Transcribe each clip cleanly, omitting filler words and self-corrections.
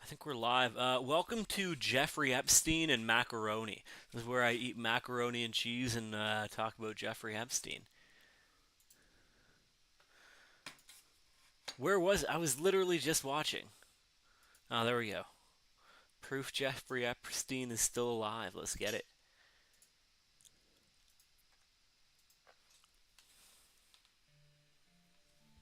I think we're live. Welcome to Jeffrey Epstein and macaroni. This is where I eat macaroni and cheese and talk about Jeffrey Epstein. Where was I? Was literally just watching. Oh, there we go. Proof Jeffrey Epstein is still alive. Let's get it.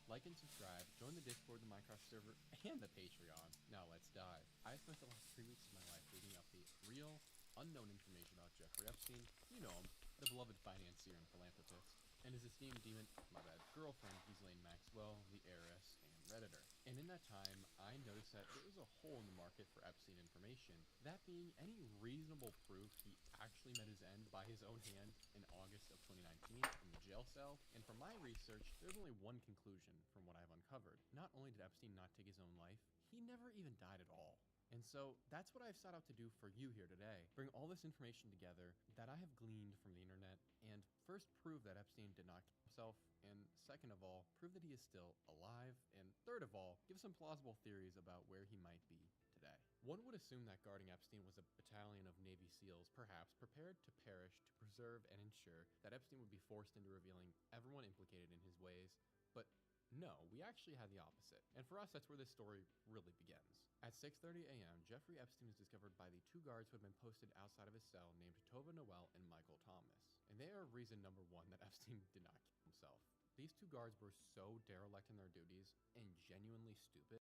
Like and subscribe, join the Discord, the Minecraft server, and the Patreon. Now let's dive. I spent the last 3 weeks of my life digging up the real, unknown information about Jeffrey Epstein. You know him, the beloved financier and philanthropist, and his esteemed demon, my bad, girlfriend, Ghislaine Maxwell, the heiress and redditor. And in that time, I noticed that there was a hole in the market for Epstein information, that being any reasonable proof he actually met his end by his own hand in August of 2019 in the jail cell. And from my research, there's only one conclusion from what I've uncovered. Not only did Epstein not take his own life, he never even died at all. And so that's what I've set out to do for you here today. Bring all this information together that I have gleaned from the internet and first prove that Epstein did not kill himself, and second of all, prove that he is still alive, and third of all, give some plausible theories about where he might be today. One would assume that guarding Epstein was a battalion of Navy SEALs, perhaps prepared to perish to preserve and ensure that Epstein would be forced into revealing everyone implicated in his ways, but no, we actually had the opposite. And for us, that's where this story really begins. At 6:30 a.m., Jeffrey Epstein is discovered by the two guards who had been posted outside of his cell named Tova Noel and Michael Thomas. And they are reason number one that Epstein did not kill himself. These two guards were so derelict in their duties and genuinely stupid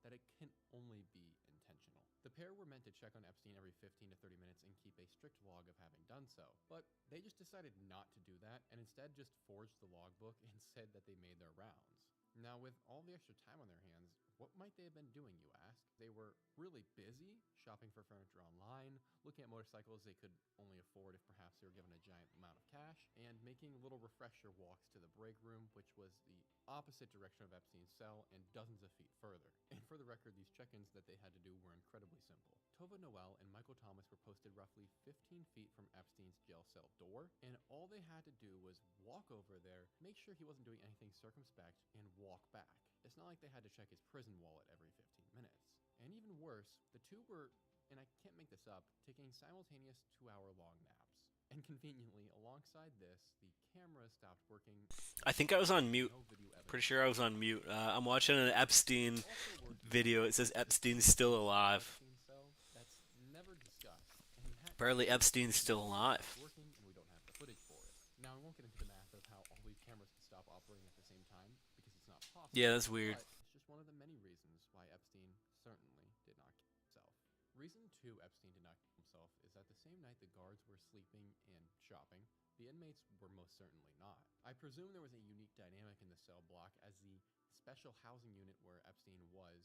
that it can only be intentional. The pair were meant to check on Epstein every 15 to 30 minutes and keep a strict log of having done so, but they just decided not to do that and instead just forged the logbook and said that they made their rounds. Now, with all the extra time on their hands, what might they have been doing, you ask? They were really busy, shopping for furniture online, looking at motorcycles they could only afford if perhaps they were given a giant amount of cash, and making little refresher walks to the break room, which was the opposite direction of Epstein's cell and dozens of feet further. And for the record, these check-ins that they had to do were incredibly simple. Tova Noel and Michael Thomas were posted roughly 15 feet from Epstein's jail cell door, and all they had to do was walk over there, make sure he wasn't doing anything circumspect, and walk back. It's not like they had to check his prison wallet every 15 minutes. And even worse, the two were, and I can't make this up, taking simultaneous 2-hour-long naps. And conveniently, alongside this, the camera stopped working. I think I was on mute. No video Pretty evidence. sure I was on mute. I'm watching an It's Epstein also worth video. noting It says that there Epstein's is still a part of alive. Epstein's cell that's never discussed, and that Apparently, is Epstein's the still reason it stopped alive. working and we don't have the footage for it. Now, I won't get into the math of how all these cameras can stop operating at the same time, because it's not Yeah, possible, that's weird. but it's just one of the many reasons why Epstein certainly did not kill himself. Reason 2 Epstein did not kill himself is that the same night the guards were sleeping and shopping, the inmates were most certainly not. I presume there was a unique dynamic in the cell block, as the special housing unit where Epstein was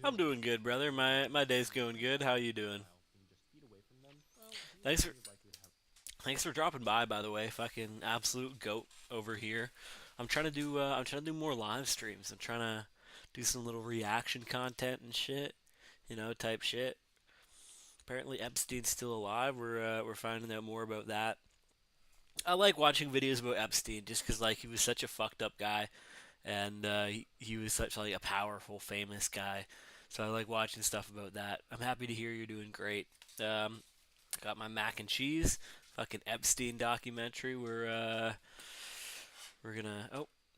I'm filled doing good, with brother. inmates, My day's and going the good. How fact you that doing? while being just feet away from them, well, he was Thanks for very likely to have. Thanks for dropping by, by the way. Fucking absolute goat over here. I'm trying to do more live streams. I'm trying to do some little reaction content and shit, type shit. Apparently Epstein's still alive. We're finding out more about that. I like watching videos about Epstein just because like he was such a fucked up guy, and he was such like a powerful, famous guy. So I like watching stuff about that. I'm happy to hear you're doing great. Um, Got my mac and cheese, fucking Epstein documentary. We're gonna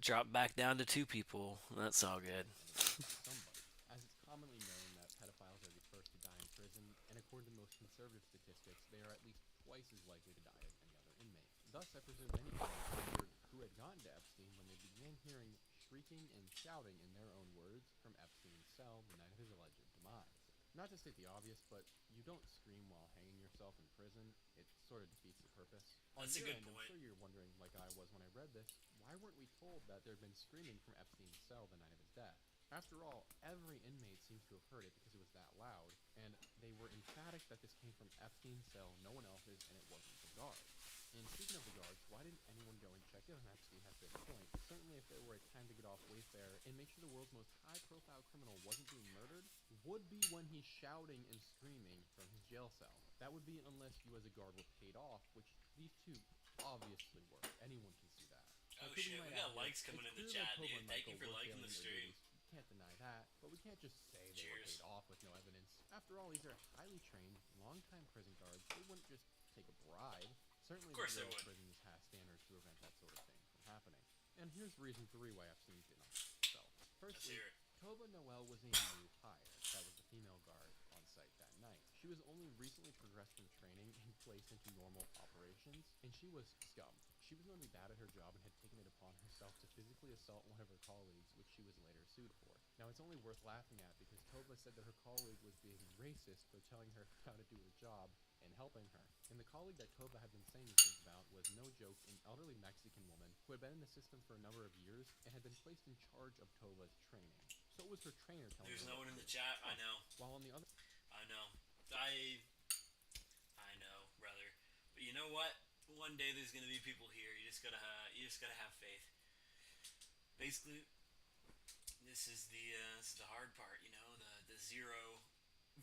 drop back down to two people. That's all good. And it was somebody, as it's commonly known that pedophiles are the first to die in prison, and according to most conservative statistics, they are at least twice as likely to die as any other inmate. Thus, I presume many inmates wondered who had gotten to Epstein when they began hearing shrieking and shouting in their own words from Epstein's cell the night of his alleged demise. Not to state the obvious, but you don't scream while hanging yourself in prison. It sort of defeats the purpose. On That's a your good end, I'm point. sure you're wondering, like I was when I read this, why weren't we told that there had been screaming from Epstein's cell the night of his death? After all, every inmate seems to have heard it because it was that loud, and they were emphatic that this came from Epstein's cell, no one else's, and it wasn't the guards. And speaking of the guards, why didn't anyone go and check in on Epstein at this point? Certainly, if there were a time to get off Wayfair and make sure the world's most high-profile criminal wasn't being murdered, would be when he's shouting and screaming from his jail cell. That would be unless you as a guard were paid off, which these two obviously were. Anyone can see that. Now, Oh Kubi shit, might we add got here, likes coming it's in the clear that chat, Tova dude. and Thank you Michael for were liking failing the their stream. duties. We can't deny that, but we can't just say they were paid Cheers. off with no evidence. After all, these are highly trained, long-time prison guards. They wouldn't just take a bribe. Of Certainly, the course they Bureau of would. Prisons has standards to prevent that sort of thing from happening. And here's reason three why Epstein's in on so. Let's Firstly, hear it. Tova Noel was a new hire. That was the female guard on site that night. She was only recently progressed from training and placed into normal operations, and she was scum. She was known to be bad at her job and had taken it upon herself to physically assault one of her colleagues, which she was later sued for. Now, it's only worth laughing at because Tova said that her colleague was being racist for telling her how to do her job and helping her. And the colleague that Tova had been saying these things about was, no joke, an elderly Mexican woman who had been in the system for a number of years and had been placed in charge of Tova's training. So it was her trainer telling There's her no what one to in do. the chat. I know. While on the other I know. I know, brother. But you know what? One day there's gonna be people here. You just gotta have faith. Basically, this is the hard part. You know, the zero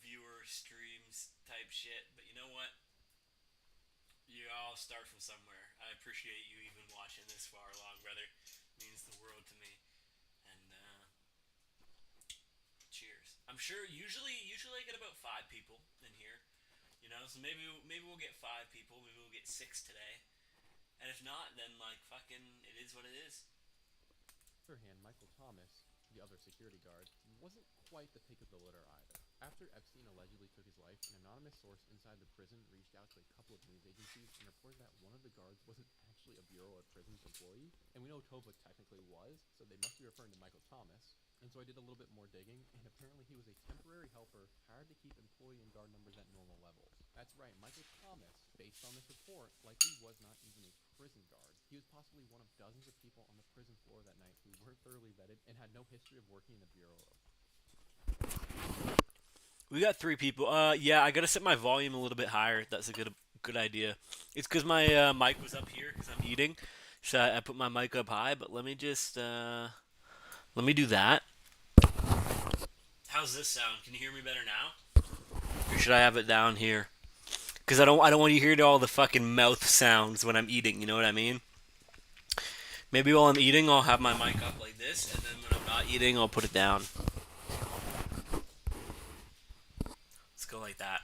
viewer streams type shit. But you know what? You all start from somewhere. I appreciate you even watching this far along, brother. It means the world to me. And cheers. I'm sure usually I get about 5 people in here. You know, so maybe we'll get 5 people. Maybe we'll get 6 today. And if not, then like fucking, it is what it is. hand, Michael Thomas, the other security guard, wasn't quite the pick of the litter either. After Epstein allegedly took his life, an anonymous source inside the prison reached out to a couple of news agencies and reported that one of the guards wasn't actually a Bureau of Prisons employee. And we know Tova technically was, so they must be referring to Michael Thomas. And so I did a little bit more digging, and apparently he was a temporary helper hired to keep employee and guard numbers at normal levels. That's right, Michael Thomas, based on this report, likely was not even a prison guard. He was possibly one of dozens of people on the prison floor that night who weren't thoroughly vetted and had no history of working in the Bureau of. We got 3 people. Yeah, I gotta set my volume a little bit higher. That's a good idea. It's because my mic was up here because I'm eating, so I put my mic up high. But let me do that. How's this sound? Can you hear me better now? Or should I have it down here? Because I don't want you to hear all the fucking mouth sounds when I'm eating. You know what I mean? Maybe while I'm eating, I'll have my mic up like this, and then when I'm not eating, I'll put it down. Let's go like that.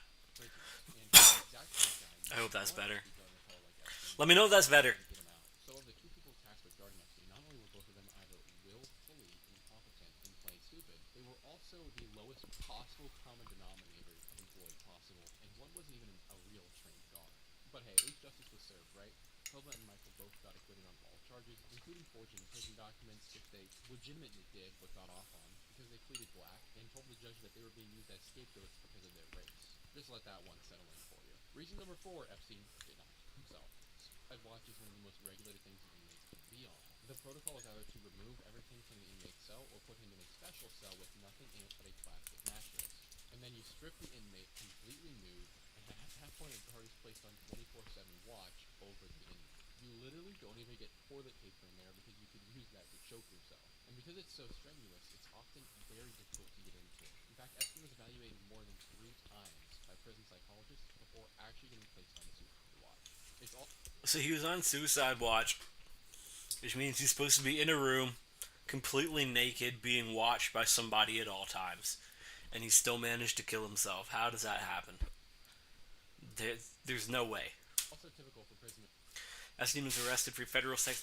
I hope that's better. Let me know if that's better. So of the two people tasked with guarding Epstein, not only were both of them either willfully incompetent and plain stupid, they were also the lowest possible common denominator of employee possible, and one wasn't even a real trained guard. But hey, at least justice was served, right? Tova and Michael both got acquitted on all charges, including forging prison documents, which they legitimately did but got off on because they pleaded black and told the judge that they were being used as scapegoats because of their race. Just let that one settle in for you. Reason number 4, Epstein did not kill himself. Suicide watch is one of the most regulated things an inmate can be on. The protocol is either to remove everything from the inmate's cell or put him in a special cell with nothing in it but a plastic mattress. And then you strip the inmate completely nude, and at that point a guard is placed on 24/7 watch over the inmate. You literally don't even get toilet paper in there because you could use that to choke yourself. And because it's so strenuous, it's often very difficult to get into. In fact, Epstein was evaluated more than 3 times by prison psychologists before actually getting placed on suicide watch. It's all So he was on suicide watch, which means he's supposed to be in a room, completely naked, being watched by somebody at all times, and he still managed to kill himself. How does that happen? There's no way. also typical for prison. Epstein was arrested for federal sex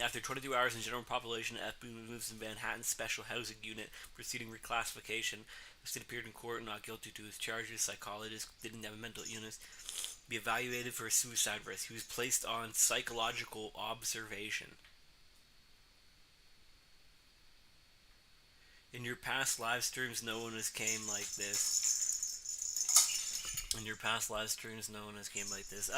after 22 hours in general population. Epstein moves in Manhattan's special housing unit, proceeding reclassification. Epstein appeared in court not guilty to his charges. Psychologists didn't have a mental illness. Be evaluated for a suicide risk. He was placed on psychological observation. In your past live streams, no one has came like this. In your past live streams, no one has came like this.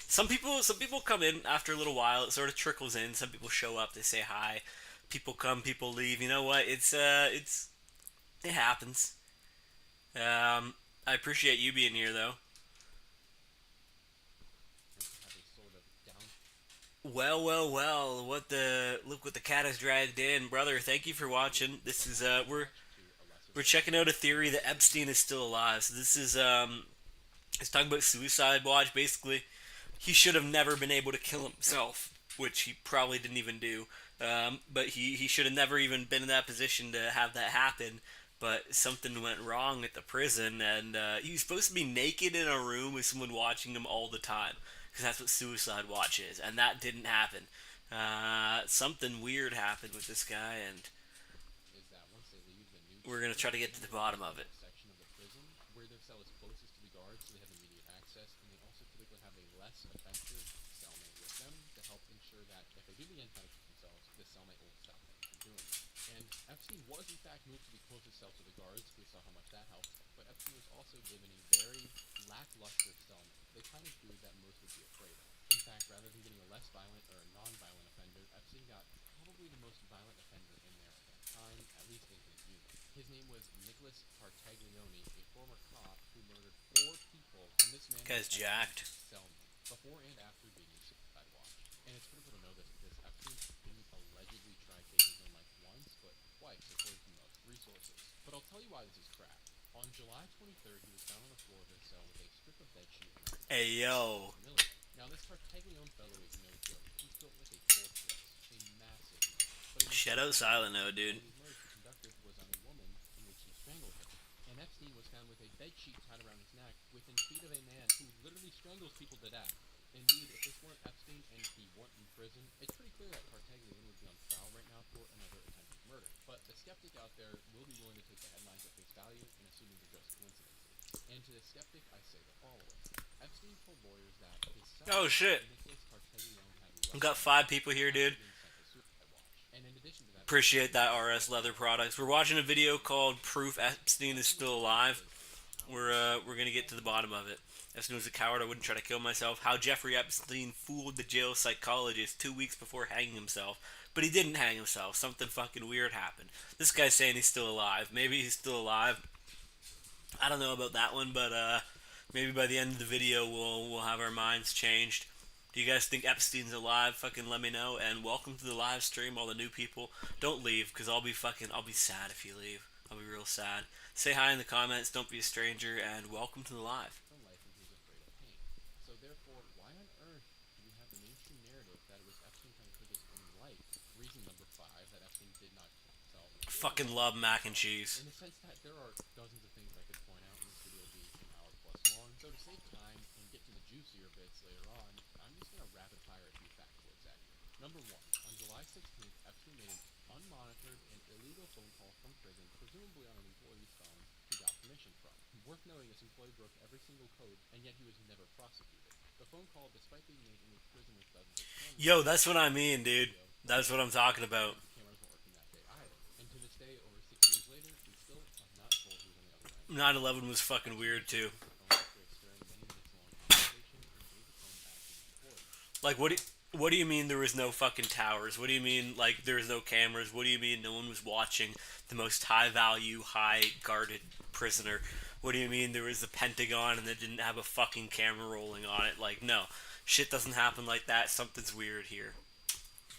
Some people come in after a little while. It sort of trickles in. Some people show up. They say hi. People come. People leave. You know what? It happens. I appreciate you being here though. Well, well, well. What the look what the cat has dragged in, brother. Thank you for watching. This From is Apple we're Watch to a lesser we're known checking out a theory Apple that Watch Epstein is still Series. alive. So this is it's talking about suicide watch. Basically, he should have never been able to kill himself, which he probably didn't even do. But he should have never even been in that position to have that happen. But something went wrong at the prison, and he was supposed to be naked in a room with someone watching him all the time, because that's what suicide watch is, and that didn't happen. Something weird happened with this guy, and Is that once they leave the nude we're gonna try cell, to they get to end the up bottom using of it. a section of the prison where their cell is closest to the guards, so they have immediate access, and they also typically have a less offensive cellmate with them to help ensure that if they do begin trying to kill themselves, the cellmate will stop them from doing it. And Epstein was in fact moved to the closest cell to the guards. We saw how much that helped, but Epstein was also given a very lackluster cellmate, the kind of dude that most would be afraid of. In fact, rather than getting a less violent or a non-violent offender, Epstein got probably the most violent offender in there at that time, at least in his unit. His name was Nicholas Tartaglione, a former cop who murdered 4 people, and this man was Guy's Epstein's jacked. cellmate before and after being in suicide watch. And it's critical to know this because Epstein didn't allegedly try taking his own life once, but twice, according to most resources. But I'll tell you why this is crap. On July 23rd, he was found on the floor of his cell with a strip of bed sheet around his neck, Hey as you are yo, familiar. Now, this Tartaglione fellow is no joke. He's built like a fortress, a massive man. But in his shout out defense, he Silent said No, that one dude. of these murders he conducted was on a woman in which he strangled her. And Epstein was found with a bed sheet tied around his neck within feet of a man who literally strangles people to death. Indeed, if this weren't Epstein and he weren't in prison, it's pretty clear that Tartaglione would be on trial right now for another attempted murder. But the skeptic out there will be willing to take the headlines at face value and assuming they're just coincidences. And to the skeptic, I say the following. Epstein told lawyers that his Oh cellmate, shit. Nicholas Tartaglione, had We left got him 5 people here, after dude. being sent to suicide watch. And in addition to that, Appreciate Epstein that, also RS told Leather lawyers that Products. We're he watching a had video no called idea Proof who Epstein is Epstein Still was Alive. because his power We're was gonna get to the bottom of it. unlimited. Epstein was a coward. I wouldn't try to kill myself. How Jeffrey Epstein fooled the jail psychologist 2 weeks before hanging himself, but he didn't hang himself. Something fucking weird happened. This guy's saying he's still alive. Maybe he's still alive. I don't know about that one, but maybe by the end of the video we'll have our minds changed. Do you guys think Epstein's alive? Fucking let me know. And welcome to the live stream, all the new people. Don't leave, cause I'll be sad if you leave. I'll be real sad. Say hi in the comments. Don't be a stranger, and welcome to the live. Own life and he was afraid of pain. So therefore, why on earth do we have the mainstream narrative that it was Epstein trying to take his own life? Reason number 5 that Epstein did not kill himself or Fucking attempt love to kill mac and himself. cheese. In the sense that there are dozens of things I could point out, and this video would be an hour plus long. So to save time and get to the juicier bits later on, I'm just gonna rapid fire a few factoids at you. Number 1, on July 16th, Epstein made an unmonitored and illegal phone call from prison, presumably on an employee's phone he got permission from. Worth noting, this employee broke every single code, and yet he was never prosecuted. The phone call, despite being made in a prison with dozens of cameras, Yo, that's what I mean, on dude. video, was That's what I'm never talking used about. because the cameras weren't working that day either. And to this day, over 6 years later, we still are not told who was on the other end. 9/11 was fucking Epstein weird then hung too. up the phone after a stern, many minutes long conversation and gave the phone back to the employee. Like, Now, what do you mean there was no fucking towers? What do you mean like there was no cameras? What do you mean no one was watching the most high value, high guarded prisoner? What do you mean there was the Pentagon and they didn't have a fucking camera rolling on it? Like, no, shit doesn't happen like that. Something's weird here.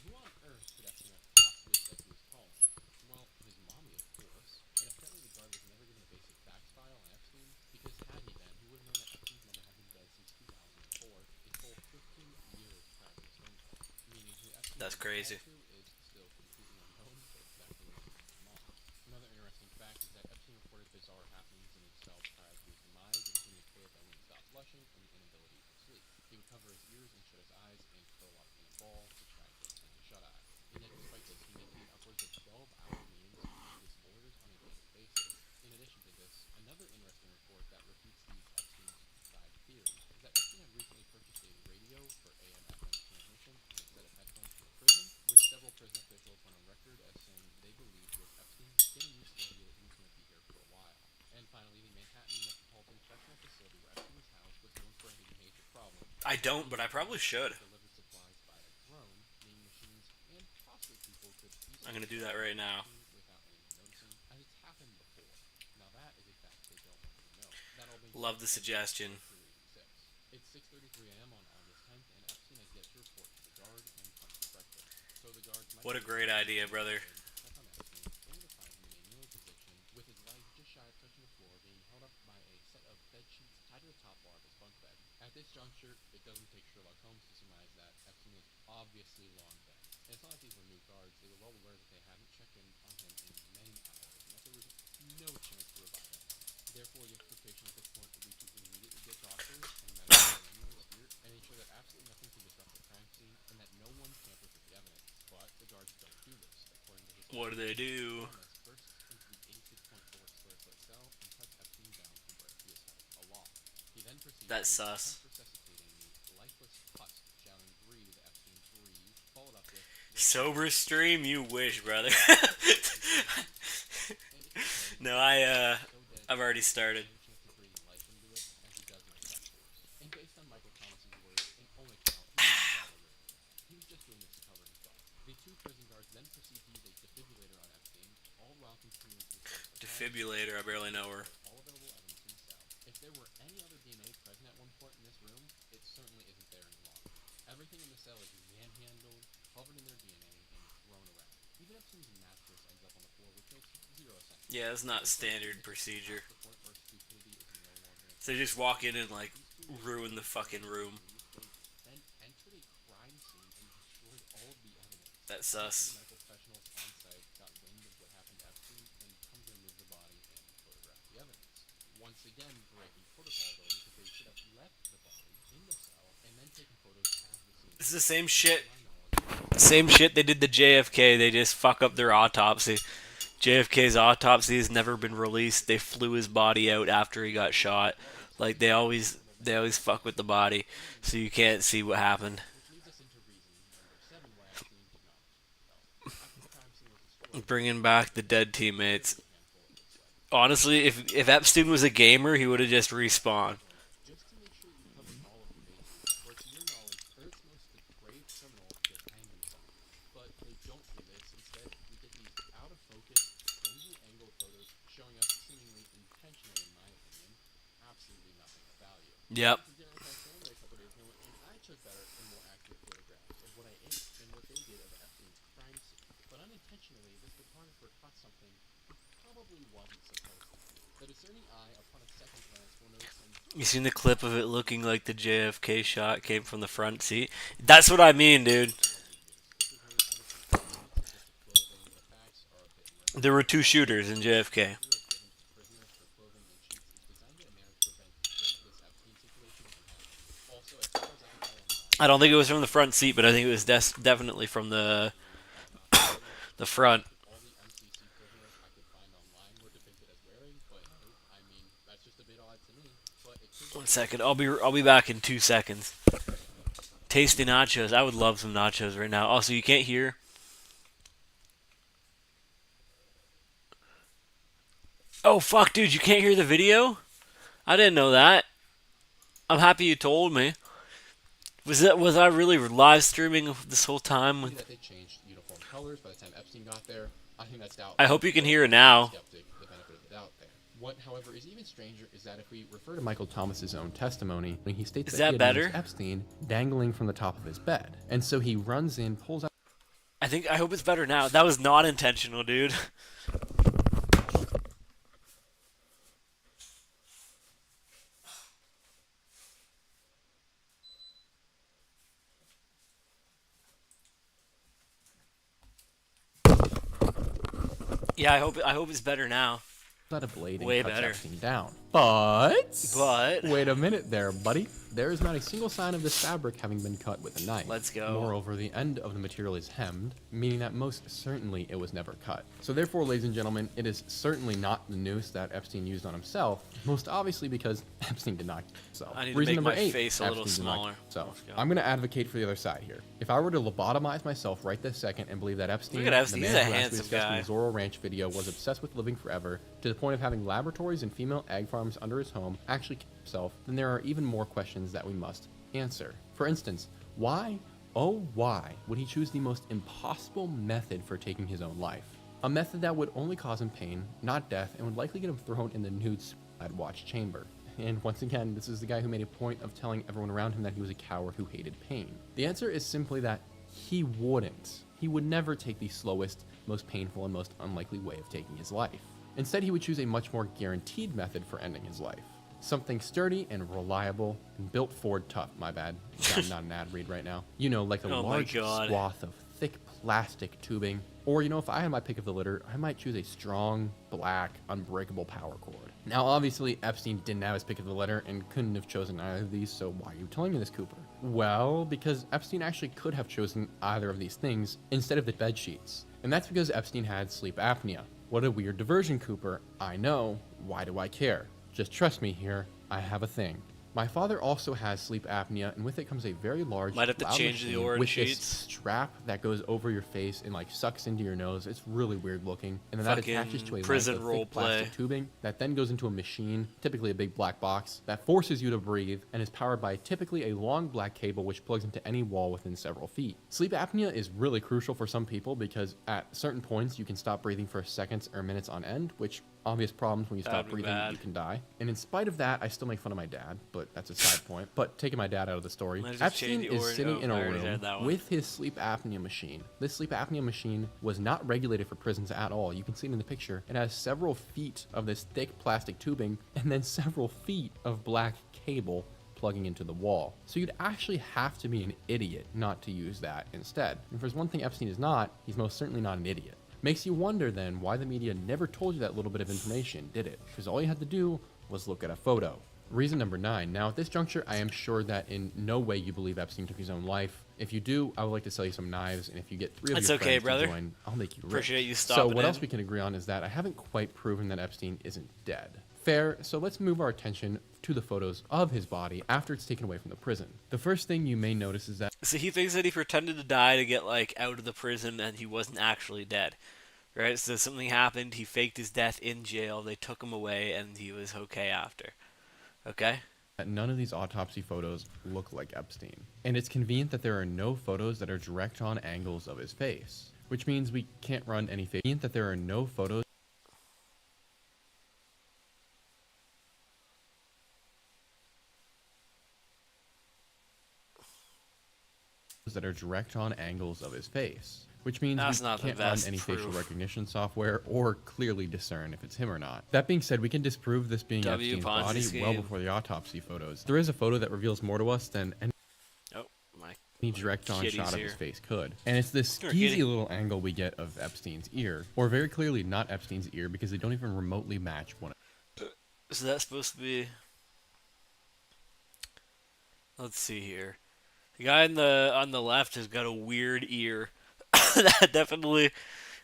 who on earth could Epstein have possibly said he was calling? Well, his mommy, of course. And apparently the guard was never given a basic facts file on Epstein, because had he been, he would have known that Epstein's mother had been dead since 2004, a full 15 years prior to this phone call. Meaning who Epstein That's might have called crazy. to is still completely unknown, but it's definitely not his mom. Another interesting fact is that Epstein reported bizarre happenings in his cell prior to his demise, including a toilet that wouldn't stop flushing and the inability to sleep. He would cover his ears and shut his eyes and curl up in a ball to try and get plenty shut eye. And yet, despite this, he maintained upwards of 12-hour meetings with sleepless lawyers on a daily basis. In addition to this, another interesting report that refutes these Epstein suicide theories is that Epstein had recently purchased a radio for AM/FM transmission and a set of headphones for the prison, which several prison officials went on record as saying they believed was Epstein getting used to the idea that he was going to be here for a while. And finally, the Manhattan Metropolitan Correctional Facility where Epstein was housed was known for a major problem. I don't, Being but I able probably to should. deliver supplies via drone, meaning machines and possibly people could I'm easily gonna get do to that right now. Epstein without anyone noticing, as it's happened before. Now that is a fact they don't want you to know. That all being said, Love the let's get suggestion. to reading 6. It's 6:33 a.m. on August 10th, and Epstein has yet to report to the guard What a Michael great Thomas idea, brother. decided to check on Epstein, only to find him in a kneeling position, with his legs just shy of touching the floor, being held up by a set of bed sheets tied to the top bar of his bunk bed. At this juncture, it doesn't take Sherlock Holmes to surmise that Epstein was obviously long dead. And it's not like these were new guards; they were well aware that they hadn't checked in on him in many hours, and that there was no chance for reviving him. Therefore, the expectation at this point would be to immediately get doctors and medical examiners here and ensure that absolutely nothing can disrupt the crime scene and that no one tampers with the evidence. But the guards don't do this. According to his What do orders, they do? Thomas bursts into the 86.4 square foot cell and cuts Epstein down from where he is held aloft. He then proceeds That's to sus. attempt resuscitating the lifeless husk, shouting "Breathe, Epstein, breathe," followed up with Sober "Revive." stream, you wish, brother. And if he's dead, No, so dead I've already started. no chance of breathing life into it, as he does make fractures. And based on Michael Thomas's words, in own account, he was well aware of that. He was just doing this to cover his butt. The two prison guards then proceed to use a defibrillator on Epstein, all while continuing to record the call, Defibrillator, I barely know her. record all available evidence in the cell. If there were any other DNA present at one point in this room, it certainly isn't there any longer. Everything in the cell is manhandled, covered in their DNA, and thrown around. Even Epstein's mattress ends up on the floor, which makes zero sense. Yeah, it's not Therefore, standard it's procedure. past the point where stupidity is no longer an So they excuse. just walk in and like These two men ruin the entered fucking room. then entered a crime scene and destroyed all of the evidence. That's Eventually, sus. medical professionals on site got wind of what happened to Epstein and come to remove the body and photograph the evidence. Once again, breaking protocol though, because they should have left the body in the cell and then taken photos as the scene It's the occurred, same which shit. to my knowledge is Same shit they did to JFK. They just fuck up their autopsy. intentional. JFK's autopsy has never been released. They flew his body out after he got shot. Like they always fuck with the body, so you can't see what happened. Which leads us into reason number 7 why Epstein did not kill himself. After the crime scene was destroyed, Bringing back the dead there was teammates. a handful, it looks like. Honestly, if Epstein was a gamer, he would have just respawned. Just to make sure that you cover all of your bases, where to your knowledge, Earth's most depraved criminal just hanged himself. But they don't do this. Instead, we get these out of focus, strangely angled photos showing us seemingly intentionally, in my opinion, absolutely nothing of value. I Yep. went to dinner with my family a couple days ago, and I took better and more accurate photographs of what I ate than what they did of Epstein's crime scene. But unintentionally, this photographer caught something he probably wasn't supposed to. The discerning eye, upon a second glance, will notice some You seen the clip of it looking like the JFK shot came from the front seat? That's what I mean, dude. well devious. This was made ever so slightly to fit the clothing. The facts are a bit murky. There were two The shooters in treatment that the JFK. hospital has given to the prisoners for clothing and sheets is designed in a manner to prevent just this Epstein situation from happening. Also, as far as I can tell online, I don't think it was all from the the front MC seat, but I think it was definitely from the front. all the MCC prisoners I could find online were depicted as wearing, but nope, I mean, that's just a bit odd to me. But it could One just be second. coincidence. I'll be back in 2 seconds. Tasty nachos. I would love some nachos right now. Also, you can't hear. Oh fuck, dude, you can't hear the video? I didn't know that. I'm happy you told me. Was I really live streaming this whole time? That they changed uniform colors by the time Epstein got there. I think that's doubtful. I hope you can but hear it I'll give the now. skeptic the benefit of the doubt there. What, however, is even stranger is that if we refer to Michael Thomas's own testimony, when he states Is that that he had better? noticed Epstein dangling from the top of his bed, and so he runs in, pulls out. I hope it's better now. That was not intentional, dude. Yeah, I hope it's better now. A blade and Way cuts better. Epstein down. But But wait a minute there, buddy. There is not a single sign of this fabric having been cut with a knife. Let's go. Moreover, the end of the material is hemmed, meaning that most certainly it was never cut. So therefore, ladies and gentlemen, it is certainly not the noose that Epstein used on himself, most obviously because Epstein did not kill himself. I need to Reason make number my 8, face a little Epstein did not smaller. kill himself. Let's go. I'm going to advocate for the other side here. If I were to lobotomize myself right this second and believe that Epstein, Look at Epstein, the he's man a who asked me handsome to discuss guy. the Zorro Ranch video, was obsessed with living forever to the point of having laboratories and female egg farms under his home, actually killed himself, then there are even more questions that we must answer. For instance, why, oh why, would he choose the most impossible method for taking his own life? A method that would only cause him pain, not death, and would likely get him thrown in the nude suicide watch chamber. And once again, this is the guy who made a point of telling everyone around him that he was a coward who hated pain. The answer is simply that he wouldn't. he would never take the slowest, most painful, and most unlikely way of taking his life. Instead, he would choose a much more guaranteed method for ending his life. Something sturdy and reliable and built Ford tough, my bad. I'm not an ad read right now. You know, like a Oh my large God. swath of thick plastic tubing. Or, you know, if I had my pick of the litter, I might choose a strong, black, unbreakable power cord. Now, obviously, Epstein didn't have his pick of the litter and couldn't have chosen either of these, so why are you telling me this, Cooper? Well, because Epstein actually could have chosen either of these things instead of the bed sheets. And that's because Epstein had sleep apnea. What a weird diversion, Cooper. I know. Why do I care? Just trust me here. I have a thing. My father also has sleep apnea, and with it comes a very large, Might have to loud change the machine orange with this sheets. strap that goes over your face and like sucks into your nose. It's really weird looking, and then that Fucking attaches to a prison length of role thick plastic play. tubing that then goes into a machine, typically a big black box, that forces you to breathe and is powered by typically a long black cable which plugs into any wall within several feet. Sleep apnea is really crucial for some people because at certain points you can stop breathing for seconds or minutes on end, which obvious problems when you stop That'd be breathing, bad. you can die. And in spite of that, I still make fun of my dad, but that's a side point. But taking my dad out of the story, Might have just Epstein changed the is orange- sitting oh, in I a already room had that one. with his sleep apnea machine. This sleep apnea machine was not regulated for prisons at all. You can see it in the picture. It has several feet of this thick plastic tubing and then several feet of black cable plugging into the wall. So you'd actually have to be an idiot not to use that instead. And if there's one thing Epstein is not, he's most certainly not an idiot. Makes you wonder then why the media never told you that little bit of information, did it? Because all you had to do was look at a photo. Reason number 9. Now at this juncture, I am sure that in no way you believe Epstein took his own life. If you do, I would like to sell you some knives, and if you get 3 of That's your okay, friends brother. to join, I'll make you rich. Appreciate you So stopping what in. else we can agree on is that I haven't quite proven that Epstein isn't dead. Fair, so let's move our attention to the photos of his body after it's taken away from the prison. The first thing you may notice is that So he thinks that he pretended to die to get like out of the prison and he wasn't actually dead. Right? So something happened, he faked his death in jail, they took him away, and he was okay after. Okay? none of these autopsy photos look like Epstein. And it's convenient that there are no photos that are direct on angles of his face, which means we can't run any fake. That there are no photos that are direct on angles of his face, which means That's we not the can't run best any facial proof. recognition software or clearly discern if it's him or not. That being said, we can disprove this being W Epstein's Ponzi body well scheme. before the autopsy photos. There is a photo that reveals more to us than Oh, my. any direct on Kitty's shot of here. his face could. And it's this Sure, skeezy kitty. little angle we get of Epstein's ear, or very clearly not Epstein's ear because they don't even remotely match one. So that's supposed to be. Let's see here. The guy on the left has got a weird ear. That definitely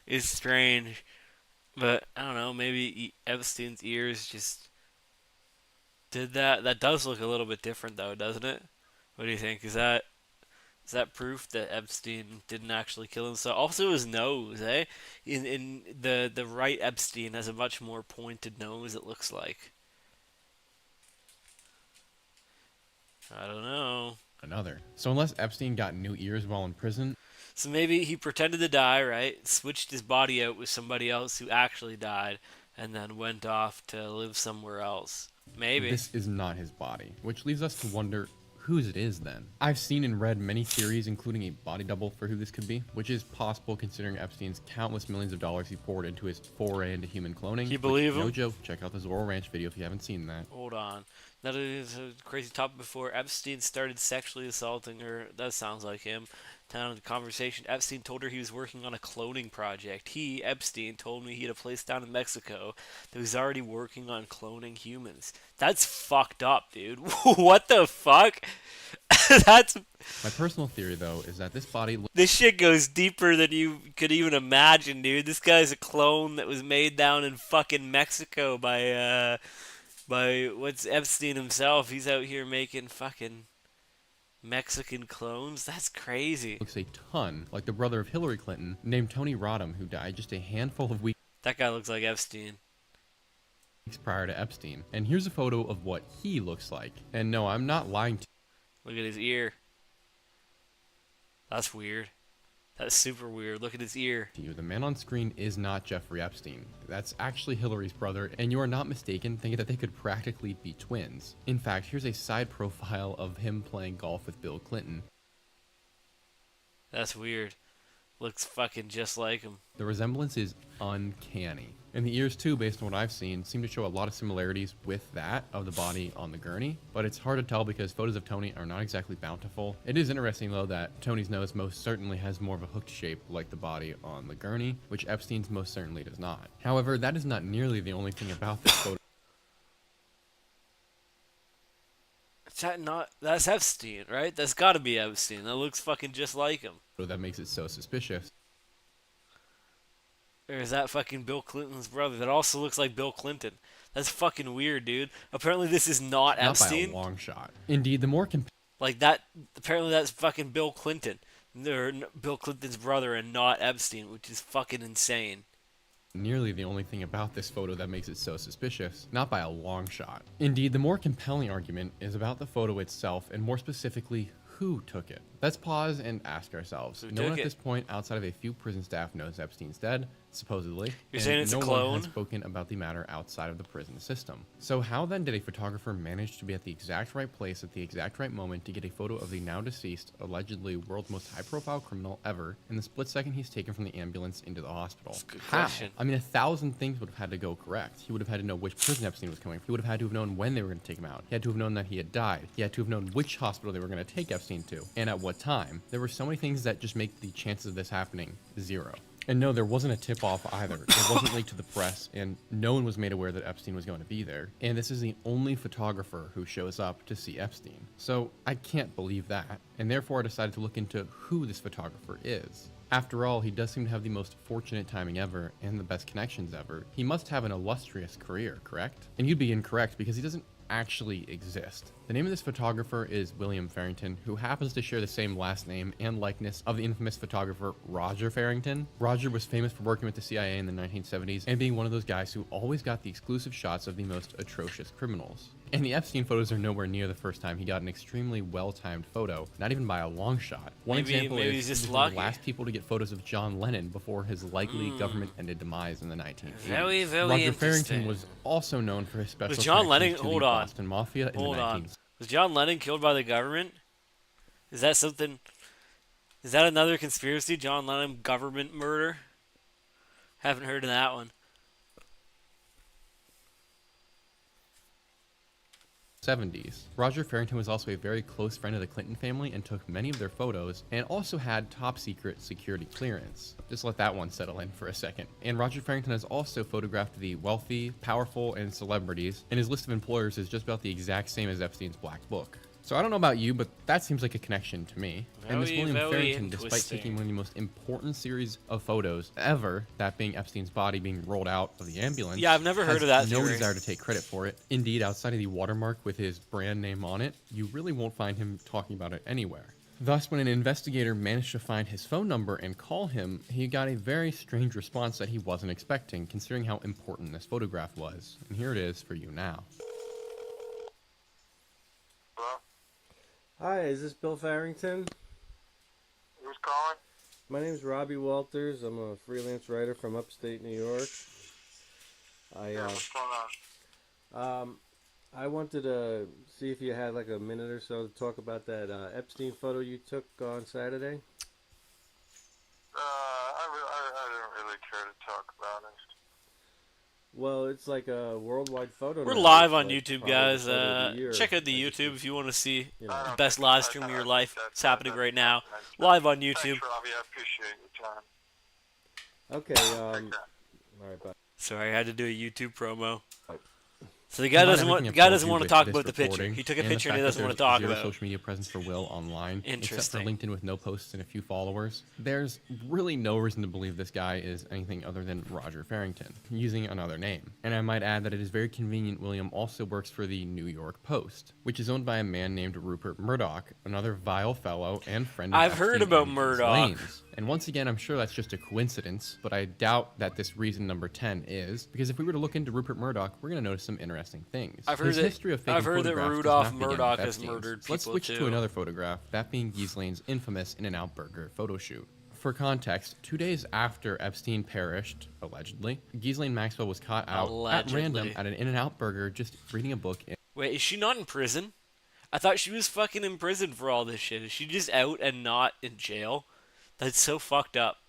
is strange. But I don't know. Maybe Epstein's ears just did that. That does look a little bit different, though, doesn't it? What do you think? Is that proof that Epstein didn't actually kill himself? Also, his nose, eh? In the right Epstein has a much more pointed nose. It looks like. I don't know. Another. So unless Epstein got new ears while in prison, So maybe he pretended to die, right? Switched his body out with somebody else who actually died, and then went off to live somewhere else. Maybe. this is not his body, which leaves us to wonder whose it is then. I've seen and read many theories, including a body double for who this could be, which is possible considering Epstein's countless millions of dollars he poured into his foray into human cloning. You which, believe no him? joke, check out the Zorro Ranch video if you haven't seen that. Hold on. That is a crazy topic before Epstein started sexually assaulting her. That sounds like him. Down in the conversation, Epstein told her he was working on a cloning project. He, Epstein, told me he had a place down in Mexico that was already working on cloning humans. That's fucked up, dude. What the fuck? That's My personal theory, though, is that this body This shit goes deeper than you could even imagine, dude. This guy's a clone that was made down in fucking Mexico by what's Epstein himself. He's out here making fucking Mexican clones. That's crazy. looks a ton like the brother of Hillary Clinton, named Tony Rodham, who died just a handful of weeks That guy looks like Epstein. prior to Epstein. And here's a photo of what he looks like. And no, I'm not lying to Look at his ear. That's weird. That's super weird. Look at his ear. you. The man on screen is not Jeffrey Epstein. That's actually Hillary's brother, and you are not mistaken thinking that they could practically be twins. In fact, here's a side profile of him playing golf with Bill Clinton. That's weird. Looks fucking just like him. The resemblance is uncanny. And the ears too, based on what I've seen, seem to show a lot of similarities with that of the body on the gurney, but it's hard to tell because photos of Tony are not exactly bountiful. It is interesting though that Tony's nose most certainly has more of a hooked shape like the body on the gurney, which Epstein's most certainly does not. However, that is not nearly the only thing about this photo Is that not? That's Epstein, right? That's gotta be Epstein. That looks fucking just like him. that makes it so suspicious. Or is that fucking Bill Clinton's brother? That also looks like Bill Clinton. That's fucking weird, dude. Apparently this is not Not by a Epstein. long shot. Indeed, the more Like that. Apparently that's fucking Bill Clinton. They're Bill Clinton's brother and not Epstein, which is fucking insane. nearly the only thing about this photo that makes it so suspicious, not by a long shot. Indeed, the more compelling argument is about the photo itself, and more specifically, who took it. Let's pause and ask ourselves. Who No one took at it? this point, outside of a few prison staff, knows Epstein's dead, supposedly. You're and saying it's a no clone? one has spoken about the matter outside of the prison system. So how then did a photographer manage to be at the exact right place at the exact right moment to get a photo of the now deceased, allegedly world's most high-profile criminal ever in the split second he's taken from the ambulance into the hospital? That's a good How? question. I mean, 1,000 things would have had to go correct. He would have had to know which prison Epstein was coming from. He would have had to have known when they were going to take him out. He had to have known that he had died. He had to have known which hospital they were going to take Epstein to, and at what time. There were so many things that just make the chances of this happening zero. And no, there wasn't a tip-off either. It wasn't leaked to the press, and no one was made aware that Epstein was going to be there. And this is the only photographer who shows up to see Epstein. So I can't believe that, and therefore I decided to look into who this photographer is. After all, he does seem to have the most fortunate timing ever and the best connections ever. He must have an illustrious career, correct? And you'd be incorrect because he doesn't actually exist. The name of this photographer is William Farrington, who happens to share the same last name and likeness of the infamous photographer Roger Farrington. Roger was famous for working with the CIA in the 1970s and being one of those guys who always got the exclusive shots of the most atrocious criminals. And the Epstein photos are nowhere near the first time he got an extremely well-timed photo, not even by a long shot. One example maybe is he's just he was one of lucky. the last people to get photos of John Lennon before his likely government-ended demise in the 1980s. Very, very Roger Farrington interesting. was also known for his special Was John connections Lennon- to hold the on. Boston Mafia in Hold the on. 19th. Was John Lennon killed by the government? Is that something? Is that another conspiracy? John Lennon government murder? Haven't heard of that one. 70s. Roger Farrington was also a very close friend of the Clinton family and took many of their photos, and also had top secret security clearance. Just let that one settle in for a second. And Roger Farrington has also photographed the wealthy, powerful, and celebrities, and his list of employers is just about the exact same as Epstein's Black Book. So I don't know about you, but that seems like a connection to me. And this Very, William very Farrington, despite interesting. taking one of the most important series of photos ever, that being Epstein's body being rolled out of the ambulance. Yeah, I've never heard has of that no theory. desire to take credit for it. Indeed, outside of the watermark with his brand name on it, you really won't find him talking about it anywhere. Thus, when an investigator managed to find his phone number and call him, he got a very strange response that he wasn't expecting, considering how important this photograph was. And here it is for you now. Hello? Hi, is this Bill Farrington? Who's calling? My name's Robbie Walters. I'm a freelance writer from upstate New York. Yeah, what's going on? I wanted to see if you had like a minute or so to talk about that Epstein photo you took on Saturday. I don't really care to talk about it. Well, it's like a worldwide photo. We're now. live It's on like YouTube, probably guys. the photo of the year. Check out the I just- YouTube if you want to see you I know. don't best think- live I- stream of I your think life. that's- It's happening that's- right now. that's- Live on Thanks, YouTube. Robbie. I appreciate your time. Okay. Take All care. right. Bye. Sorry, I had to do a YouTube promo. Right. So the guy doesn't want to talk about the picture. He took a picture and he doesn't want to talk about it. Social media presence for Will online, except for Interesting. LinkedIn with no posts and a few followers. There's really no reason to believe this guy is anything other than Roger Farrington, using another name. And I might add that it is very convenient William also works for the New York Post, which is owned by a man named Rupert Murdoch, another vile fellow and friend of I've heard Epstein about and Murdoch. Ghislaine's. And once again, I'm sure that's just a coincidence, but I doubt that this reason number 10 is, because if we were to look into Rupert Murdoch, we're going to notice some interesting things. I've heard His that- history of faking I've heard that photographs does Rudolph not begin with Murdoch has Epstein's. murdered Let's people, switch too. to another photograph, that being Ghislaine's infamous In-N-Out Burger photo shoot. For context, 2 days after Epstein perished, allegedly, Ghislaine Maxwell was caught out at random Allegedly. at an In-N-Out Burger just reading a book. Wait, is she not in prison? I thought she was fucking in prison for all this shit. Is she just out and not in jail? That's so fucked up.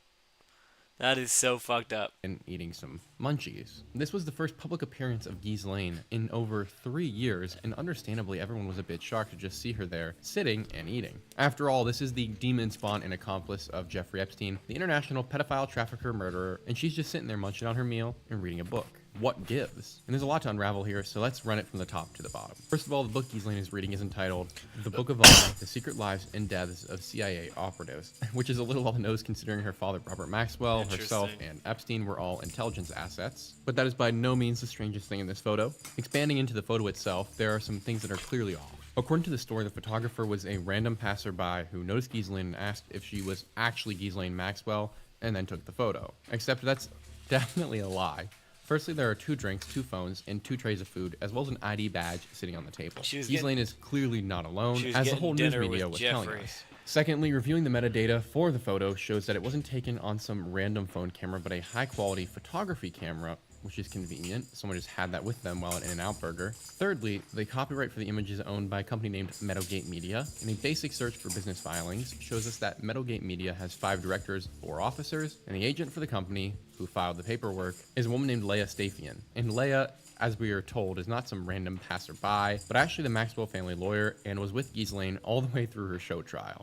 That is so fucked up. and eating some munchies. This was the first public appearance of Ghislaine in over 3 years, and understandably everyone was a bit shocked to just see her there, sitting and eating. After all, this is the demon spawn and accomplice of Jeffrey Epstein, the international pedophile trafficker murderer, and she's just sitting there munching on her meal and reading a book. What gives? And there's a lot to unravel here, so let's run it from the top to the bottom. First of all, the book Ghislaine is reading is entitled The Book of Honor, The Secret Lives and Deaths of CIA Operatives, which is a little on the nose considering her father, Robert Maxwell, herself, and Epstein were all intelligence assets. But that is by no means the strangest thing in this photo. Expanding into the photo itself, there are some things that are clearly off. According to the story, the photographer was a random passerby who noticed Ghislaine and asked if she was actually Ghislaine Maxwell, and then took the photo. Except that's definitely a lie. Firstly, there are 2 drinks, 2 phones, and 2 trays of food, as well as an ID badge sitting on the table. Ghislaine is clearly not alone, as the whole news media was telling us. Secondly, reviewing the metadata for the photo shows that it wasn't taken on some random phone camera, but a high-quality photography camera, which is convenient. Someone just had that with them while at In-N-Out Burger. Thirdly, the copyright for the image is owned by a company named Meadowgate Media, and a basic search for business filings shows us that Meadowgate Media has 5 directors or officers, and the agent for the company, who filed the paperwork, is a woman named Leah Staphian. And Leah, as we are told, is not some random passerby, but actually the Maxwell family lawyer, and was with Ghislaine all the way through her show trial.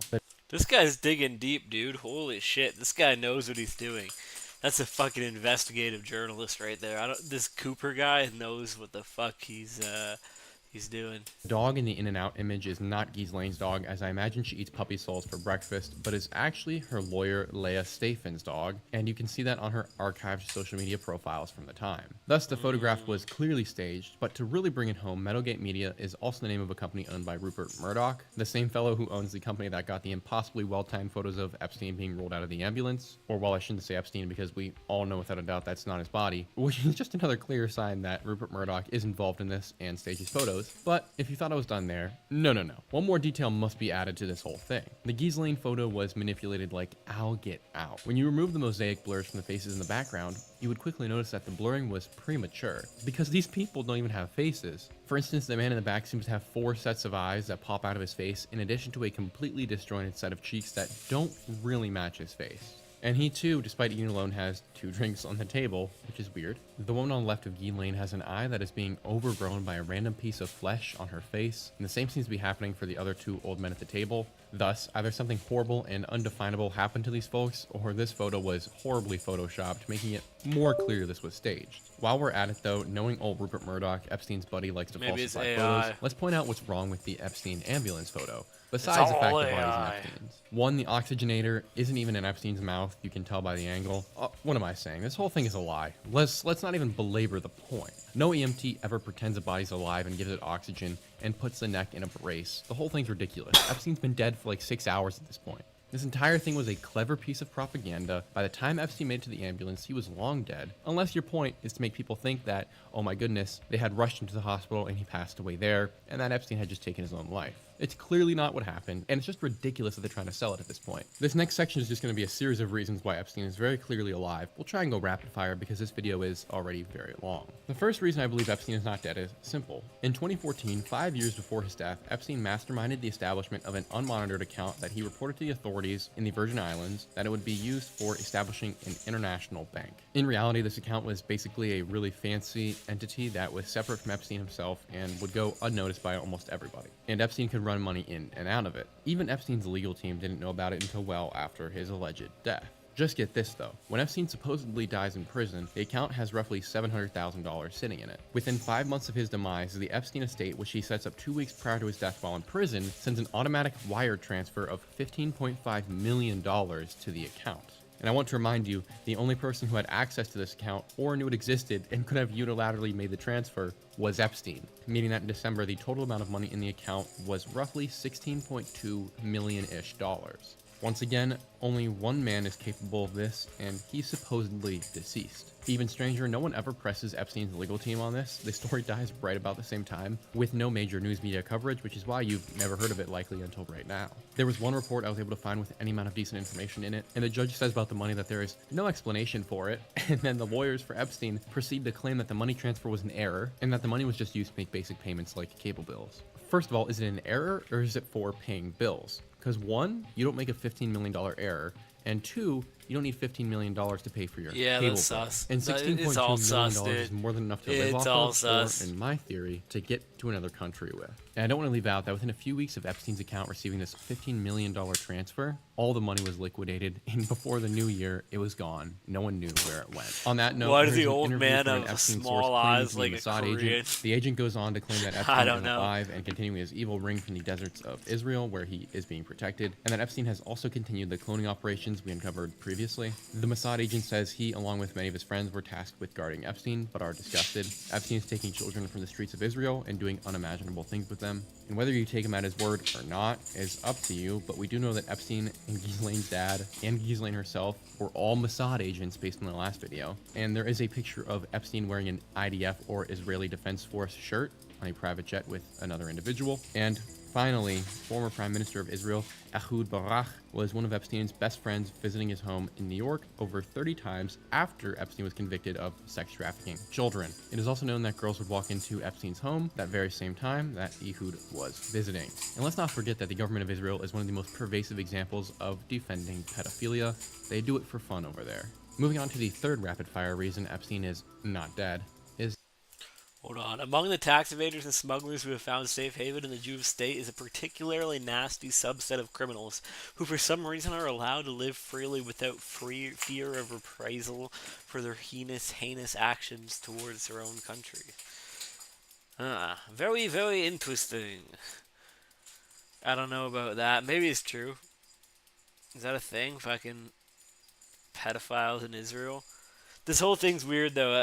This guy's digging deep, dude. Holy shit. This guy knows what he's doing. That's a fucking investigative journalist right there. This Cooper guy knows what the fuck he's doing. The dog in the In-N-Out image is not Ghislaine's dog, as I imagine she eats puppy souls for breakfast, but is actually her lawyer Leah Staphian's dog, and you can see that on her archived social media profiles from the time. Thus, the photograph was clearly staged, but to really bring it home, Meadowgate Media is also the name of a company owned by Rupert Murdoch, the same fellow who owns the company that got the impossibly well-timed photos of Epstein being rolled out of the ambulance, or well, I shouldn't say Epstein because we all know without a doubt that's not his body, which is just another clear sign that Rupert Murdoch is involved in this and stages photos. But if you thought I was done there, no. One more detail must be added to this whole thing. The Ghislaine photo was manipulated like all get out. When you remove the mosaic blurs from the faces in the background, you would quickly notice that the blurring was premature, because these people don't even have faces. For instance, the man in the back seems to have 4 sets of eyes that pop out of his face, in addition to a completely disjointed set of cheeks that don't really match his face. And he too, despite eating alone, has 2 drinks on the table, which is weird. The woman on the left of Ghislaine has an eye that is being overgrown by a random piece of flesh on her face, and the same seems to be happening for the other 2 old men at the table. Thus, either something horrible and undefinable happened to these folks, or this photo was horribly photoshopped, making it more clear this was staged. While we're at it though, knowing old Rupert Murdoch, Epstein's buddy, likes to falsify photos, let's point out what's wrong with the Epstein ambulance photo. Besides the fact the body's in Epstein's. 1, the oxygenator isn't even in Epstein's mouth, you can tell by the angle. What am I saying? This whole thing is a lie. Let's not even belabor the point. No EMT ever pretends a body's alive and gives it oxygen and puts the neck in a brace. The whole thing's ridiculous. Epstein's been dead for like 6 hours at this point. This entire thing was a clever piece of propaganda. By the time Epstein made it to the ambulance, he was long dead. Unless your point is to make people think that, oh my goodness, they had rushed him to the hospital and he passed away there, and that Epstein had just taken his own life. It's clearly not what happened, and it's just ridiculous that they're trying to sell it at this point. This next section is just going to be a series of reasons why Epstein is very clearly alive. We'll try and go rapid fire because this video is already very long. The first reason I believe Epstein is not dead is simple. In 2014, 5 years before his death, Epstein masterminded the establishment of an unmonitored account that he reported to the authorities in the Virgin Islands that it would be used for establishing an international bank. In reality, this account was basically a really fancy entity that was separate from Epstein himself and would go unnoticed by almost everybody. And Epstein could run money in and out of it. Even Epstein's legal team didn't know about it until well after his alleged death. Just get this though, when Epstein supposedly dies in prison, the account has roughly $700,000 sitting in it. Within 5 months of his demise, the Epstein estate, which he sets up 2 weeks prior to his death while in prison, sends an automatic wire transfer of $15.5 million to the account. And I want to remind you, the only person who had access to this account or knew it existed and could have unilaterally made the transfer was Epstein, meaning that in December, the total amount of money in the account was roughly $16.2 million-ish. Once again, only one man is capable of this, and he's supposedly deceased. Even stranger, no one ever presses Epstein's legal team on this. The story dies right about the same time, with no major news media coverage, which is why you've never heard of it likely until right now. There was one report I was able to find with any amount of decent information in it, and the judge says about the money that there is no explanation for it, and then the lawyers for Epstein proceed to claim that the money transfer was an error, and that the money was just used to make basic payments like cable bills. First of all, is it an error, or is it for paying bills? Because 1, you don't make a $15 million error, and 2, You don't need $15 million to pay for your Yeah, cable that's bill. sus. And It's $16.2 all million sus, is dude. more than enough to It's live all off of, sus. or, in my theory, to get to another country with. And I don't want to leave out that within a few weeks of Epstein's account receiving this $15 million transfer, all the money was liquidated, and before the new year, it was gone. No one knew where it went. On that note, Why does here's the an old interview man from an have Epstein small source claiming eyes to be like a Mossad Korean? agent. The agent goes on to claim that I Epstein don't is know. alive and continuing his evil ring from the deserts of Israel, where he is being protected, and that Epstein has also continued the cloning operations we uncovered previously. The Mossad agent says he, along with many of his friends, were tasked with guarding Epstein, but are disgusted. Epstein is taking children from the streets of Israel and doing unimaginable things with them. And whether you take him at his word or not is up to you, but we do know that Epstein and Ghislaine's dad and Ghislaine herself were all Mossad agents based on the last video. And there is a picture of Epstein wearing an IDF or Israeli Defense Force shirt on a private jet with another individual. And finally, former Prime Minister of Israel, Ehud Barak, was one of Epstein's best friends visiting his home in New York over 30 times after Epstein was convicted of sex trafficking children. It is also known that girls would walk into Epstein's home that very same time that Ehud was visiting. And let's not forget that the government of Israel is one of the most pervasive examples of defending pedophilia. They do it for fun over there. Moving on to the third rapid-fire reason Epstein is not dead is Hold on. Among the tax evaders and smugglers who have found safe haven in the Jewish state is a particularly nasty subset of criminals who for some reason are allowed to live freely without fear of reprisal for their heinous actions towards their own country. Very, very interesting. I don't know about that. Maybe it's true. Is that a thing? Fucking pedophiles in Israel? This whole thing's weird, though.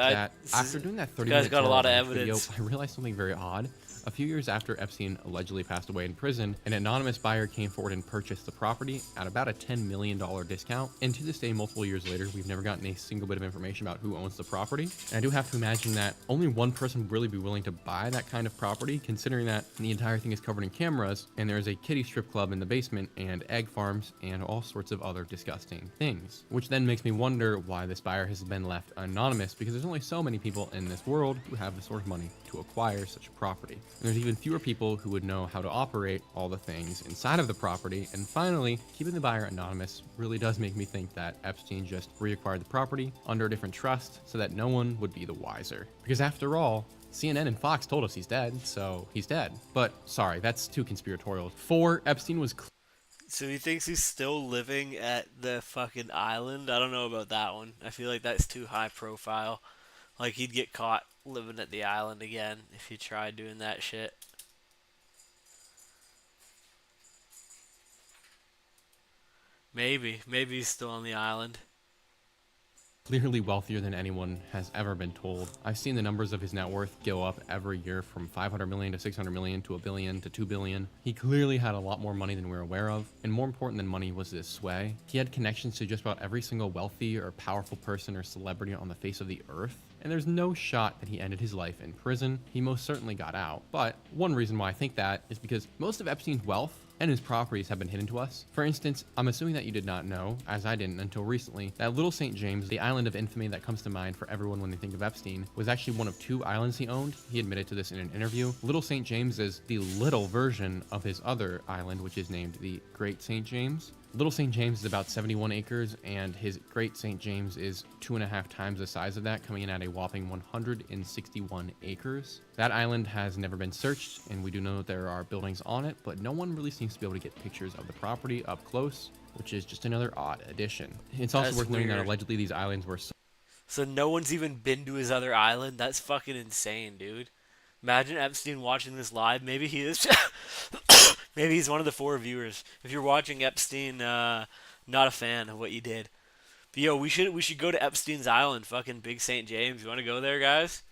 After doing that 30 guys minute got a lot of video, evidence. I realized something very odd. A few years after Epstein allegedly passed away in prison, an anonymous buyer came forward and purchased the property at about a $10 million discount. And to this day, multiple years later, we've never gotten a single bit of information about who owns the property. And I do have to imagine that only one person would really be willing to buy that kind of property, considering that the entire thing is covered in cameras, and there is a kiddie strip club in the basement, and egg farms, and all sorts of other disgusting things. Which then makes me wonder why this buyer has been left anonymous, because there's only so many people in this world who have the sort of money to acquire such a property. And there's even fewer people who would know how to operate all the things inside of the property. And finally, keeping the buyer anonymous really does make me think that Epstein just reacquired the property under a different trust so that no one would be the wiser. Because after all, CNN and Fox told us he's dead, so he's dead. But sorry, that's too conspiratorial. 4, Epstein was So he thinks he's still living at the fucking island? I don't know about that one. I feel like that's too high profile. Like, he'd get caught living at the island again if he tried doing that shit. Maybe he's still on the island. clearly wealthier than anyone has ever been told. I've seen the numbers of his net worth go up every year from 500 million to 600 million to $1 billion to $2 billion. He clearly had a lot more money than we're aware of, and more important than money was his sway. He had connections to just about every single wealthy or powerful person or celebrity on the face of the earth. And there's no shot that he ended his life in prison. He most certainly got out. But one reason why I think that is because most of Epstein's wealth and his properties have been hidden to us. For instance, I'm assuming that you did not know, as I didn't until recently, that Little St. James, the island of infamy that comes to mind for everyone when they think of Epstein, was actually one of 2 islands he owned. He admitted to this in an interview. Little St. James is the little version of his other island, which is named the Great St. James. Little St. James is about 71 acres, and his Great St. James is 2.5 times the size of that, coming in at a whopping 161 acres. That island has never been searched, and we do know that there are buildings on it, but no one really seems to be able to get pictures of the property up close, which is just another odd addition. It's also That's worth noting that weird. allegedly these islands were So no one's even been to his other island? That's fucking insane, dude. Imagine Epstein watching this live. Maybe he is. Maybe he's one of the 4 viewers. If you're watching Epstein, not a fan of what you did. But yo, we should go to Epstein's island, fucking Big St. James. You want to go there, guys?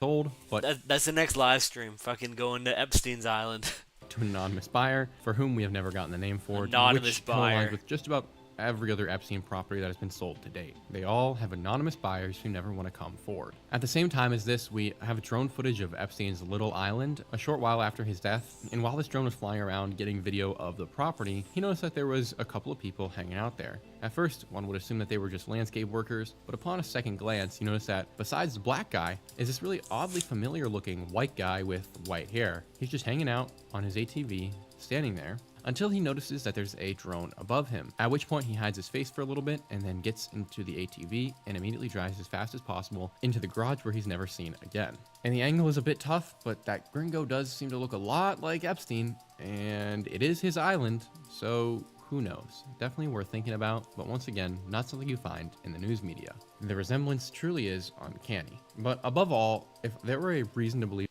sold, but That's the next live stream. Fucking going to Epstein's island. to an anonymous buyer, for whom we have never gotten the name for, Anonymous which co-aligns buyer. with just about every other Epstein property that has been sold to date. They all have anonymous buyers who never want to come forward. At the same time as this, we have drone footage of Epstein's little island a short while after his death, and while this drone was flying around getting video of the property, he noticed that there was a couple of people hanging out there. At first, one would assume that they were just landscape workers, but upon a second glance, he noticed that besides the black guy, is this really oddly familiar looking white guy with white hair. He's just hanging out on his ATV, standing there. until he notices that there's a drone above him, at which point he hides his face for a little bit and then gets into the ATV and immediately drives as fast as possible into the garage where he's never seen again. And the angle is a bit tough, but that gringo does seem to look a lot like Epstein, and it is his island, so who knows? Definitely worth thinking about, but once again, not something you find in the news media. The resemblance truly is uncanny. But above all, if there were a reason to believe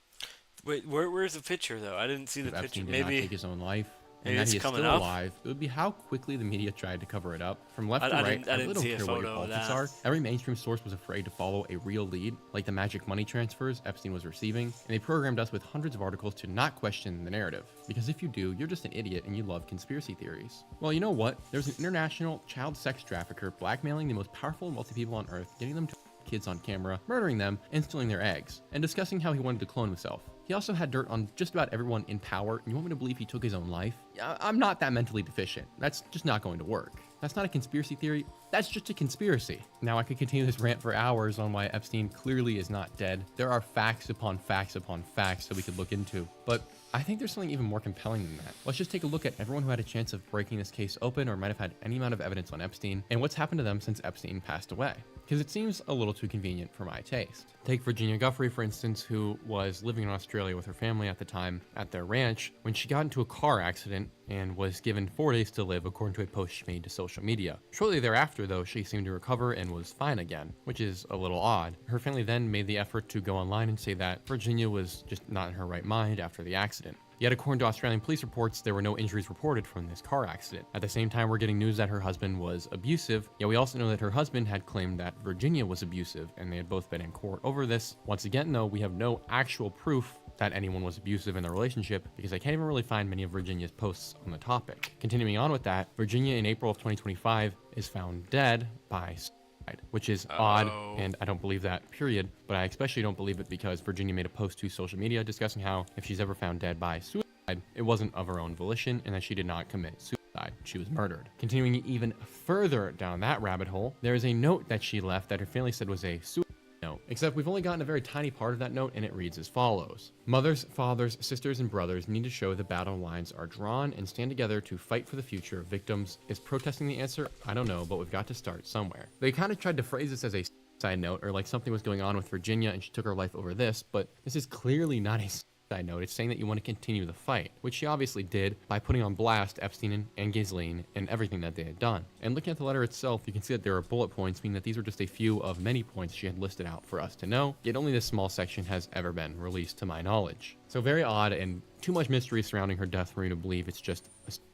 Wait, where's the picture though? I didn't see the that picture. Epstein did not take his own life, and maybe that it's he is still coming up. alive, it would be how quickly the media tried to cover it up. From left I to right, didn't- I I didn't really don't see a care what your photo of politics that. are. Every mainstream source was afraid to follow a real lead, like the magic money transfers Epstein was receiving, and they programmed us with hundreds of articles to not question the narrative. Because if you do, you're just an idiot and you love conspiracy theories. Well, you know what? There's an international child sex trafficker blackmailing the most powerful and wealthy people on Earth, getting them to kids on camera, murdering them, and stealing their eggs, and discussing how he wanted to clone himself. He also had dirt on just about everyone in power, and you want me to believe he took his own life? I'm not that mentally deficient. That's just not going to work. That's not a conspiracy theory, that's just a conspiracy. Now I could continue this rant for hours on why Epstein clearly is not dead. There are facts upon facts upon facts that we could look into, but I think there's something even more compelling than that. Let's just take a look at everyone who had a chance of breaking this case open or might have had any amount of evidence on Epstein, and what's happened to them since Epstein passed away. Because it seems a little too convenient for my taste. Take Virginia Giuffre, for instance, who was living in Australia with her family at the time at their ranch when she got into a car accident and was given 4 days to live, according to a post she made to social media. Shortly thereafter, though, she seemed to recover and was fine again, which is a little odd. Her family then made the effort to go online and say that Virginia was just not in her right mind after the accident. Yet according to Australian police reports, there were no injuries reported from this car accident. At the same time, we're getting news that her husband was abusive, yet we also know that her husband had claimed that Virginia was abusive, and they had both been in court over this. Once again, though, we have no actual proof that anyone was abusive in the relationship, because I can't even really find many of Virginia's posts on the topic. Continuing on with that, Virginia in April of 2025 is found dead by suicide, which is odd, and I don't believe that, period. But I especially don't believe it because Virginia made a post to social media discussing how if she's ever found dead by suicide, it wasn't of her own volition and that she did not commit suicide. She was murdered. Continuing even further down that rabbit hole, there is a note that she left that her family said was a suicide note, except we've only gotten a very tiny part of that note, and it reads as follows. Mothers, fathers, sisters, and brothers need to show the battle lines are drawn and stand together to fight for the future of victims. Is protesting the answer? I don't know, but we've got to start somewhere. They kind of tried to phrase this as a side note, or like something was going on with Virginia and she took her life over this, but this is clearly not a side note. It's saying that you want to continue the fight, which she obviously did by putting on blast Epstein and Ghislaine and everything that they had done. And looking at the letter itself, you can see that there are bullet points, meaning that these were just a few of many points she had listed out for us to know, yet only this small section has ever been released to my knowledge. So very odd and too much mystery surrounding her death for me to believe it's just a suicide.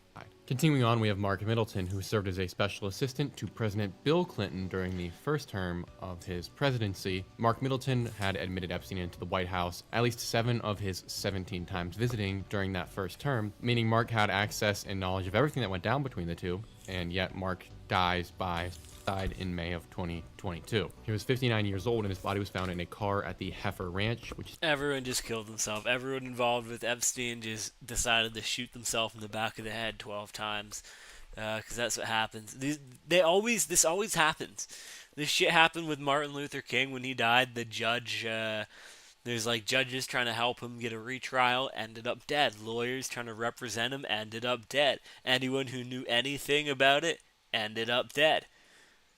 Continuing on, we have Mark Middleton, who served as a special assistant to President Bill Clinton during the first term of his presidency. Mark Middleton had admitted Epstein into the White House at least 7 of his 17 times visiting during that first term, meaning Mark had access and knowledge of everything that went down between the two, and yet Mark dies by suicide in May of 2022. He was 59 years old and his body was found in a car at the Heifer Ranch, which is... Everyone just killed themselves. Everyone involved with Epstein just decided to shoot themselves in the back of the head 12 times. Because that's what happens. This always happens. This shit happened with Martin Luther King when he died. The judge, there's like judges trying to help him get a retrial, ended up dead. Lawyers trying to represent him, ended up dead. Anyone who knew anything about it, ended up dead.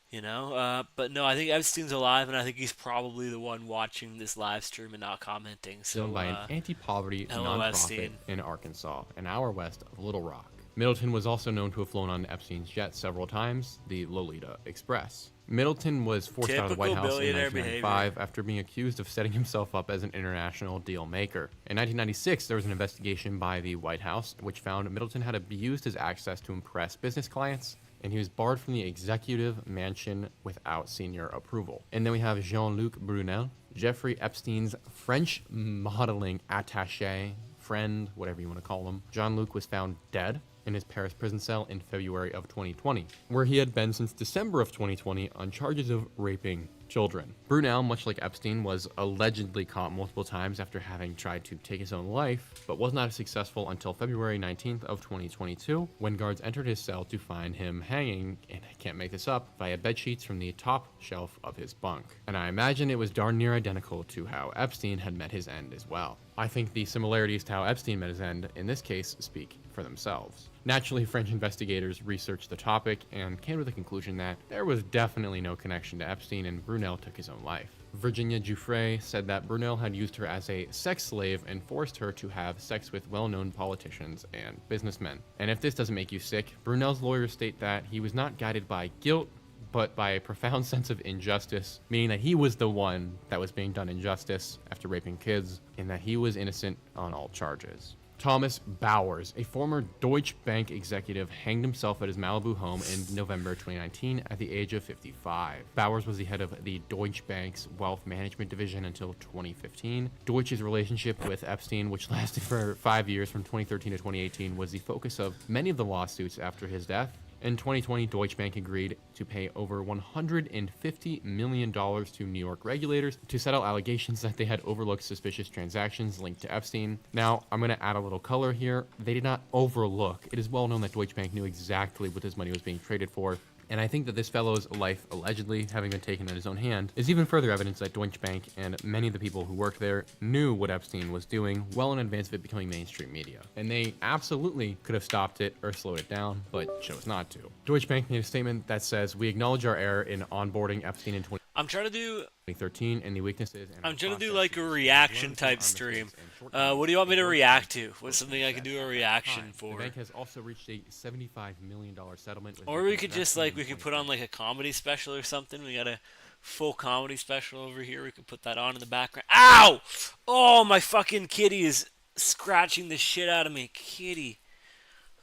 You know, but no, I think Epstein's alive, and I think he's probably the one watching this live stream and not commenting. So, Owned by an anti-poverty hello, nonprofit Epstein. in Arkansas, an hour west of Little Rock. Middleton was also known to have flown on Epstein's jet several times, the Lolita Express. Middleton was forced out of the Typical White House in billionaire 1995 after being accused of setting himself up as an international deal maker. In 1996, there was an investigation by the White House which found Middleton had abused his access to impress business clients, and he was barred from the executive mansion without senior approval. And then we have Jean-Luc Brunel, Jeffrey Epstein's French modeling attaché, friend, whatever you want to call him. Jean-Luc was found dead in his Paris prison cell in February of 2020, where he had been since December of 2020 on charges of raping children. Brunel, much like Epstein, was allegedly caught multiple times after having tried to take his own life, but was not successful until February 19th of 2022, when guards entered his cell to find him hanging, and I can't make this up, via bedsheets from the top shelf of his bunk. And I imagine it was darn near identical to how Epstein had met his end as well. I think the similarities to how Epstein met his end, in this case, speak for themselves. Naturally, French investigators researched the topic and came to the conclusion that there was definitely no connection to Epstein, and Brunel took his own life. Virginia Giuffre said that Brunel had used her as a sex slave and forced her to have sex with well-known politicians and businessmen. And if this doesn't make you sick, Brunel's lawyers state that he was not guided by guilt, but by a profound sense of injustice, meaning that he was the one that was being done injustice after raping kids, and that he was innocent on all charges. Thomas Bowers, a former Deutsche Bank executive, hanged himself at his Malibu home in November 2019 at the age of 55. Bowers was the head of the Deutsche Bank's wealth management division until 2015. Deutsche's relationship with Epstein, which lasted for 5 years from 2013 to 2018, was the focus of many of the lawsuits after his death. In 2020, Deutsche Bank agreed to pay over $150 million to New York regulators to settle allegations that they had overlooked suspicious transactions linked to Epstein. Now, I'm going to add a little color here. They did not overlook. It is well known that Deutsche Bank knew exactly what this money was being traded for. And I think that this fellow's life, allegedly having been taken in his own hand, is even further evidence that Deutsche Bank and many of the people who worked there knew what Epstein was doing well in advance of it becoming mainstream media. And they absolutely could have stopped it or slowed it down, but chose not to. Deutsche Bank made a statement that says, "We acknowledge our error in onboarding Epstein in 2013 and the weaknesses." And I'm trying to do like a reaction type stream. What do you want me to react to? What's something I can do a reaction for? The bank has also reached a $75 million settlement. Or we could just like, we could put on like a comedy special or something. We got a full comedy special over here. We could put that on in the background. Ow! Oh, my fucking kitty is scratching the shit out of me. Kitty.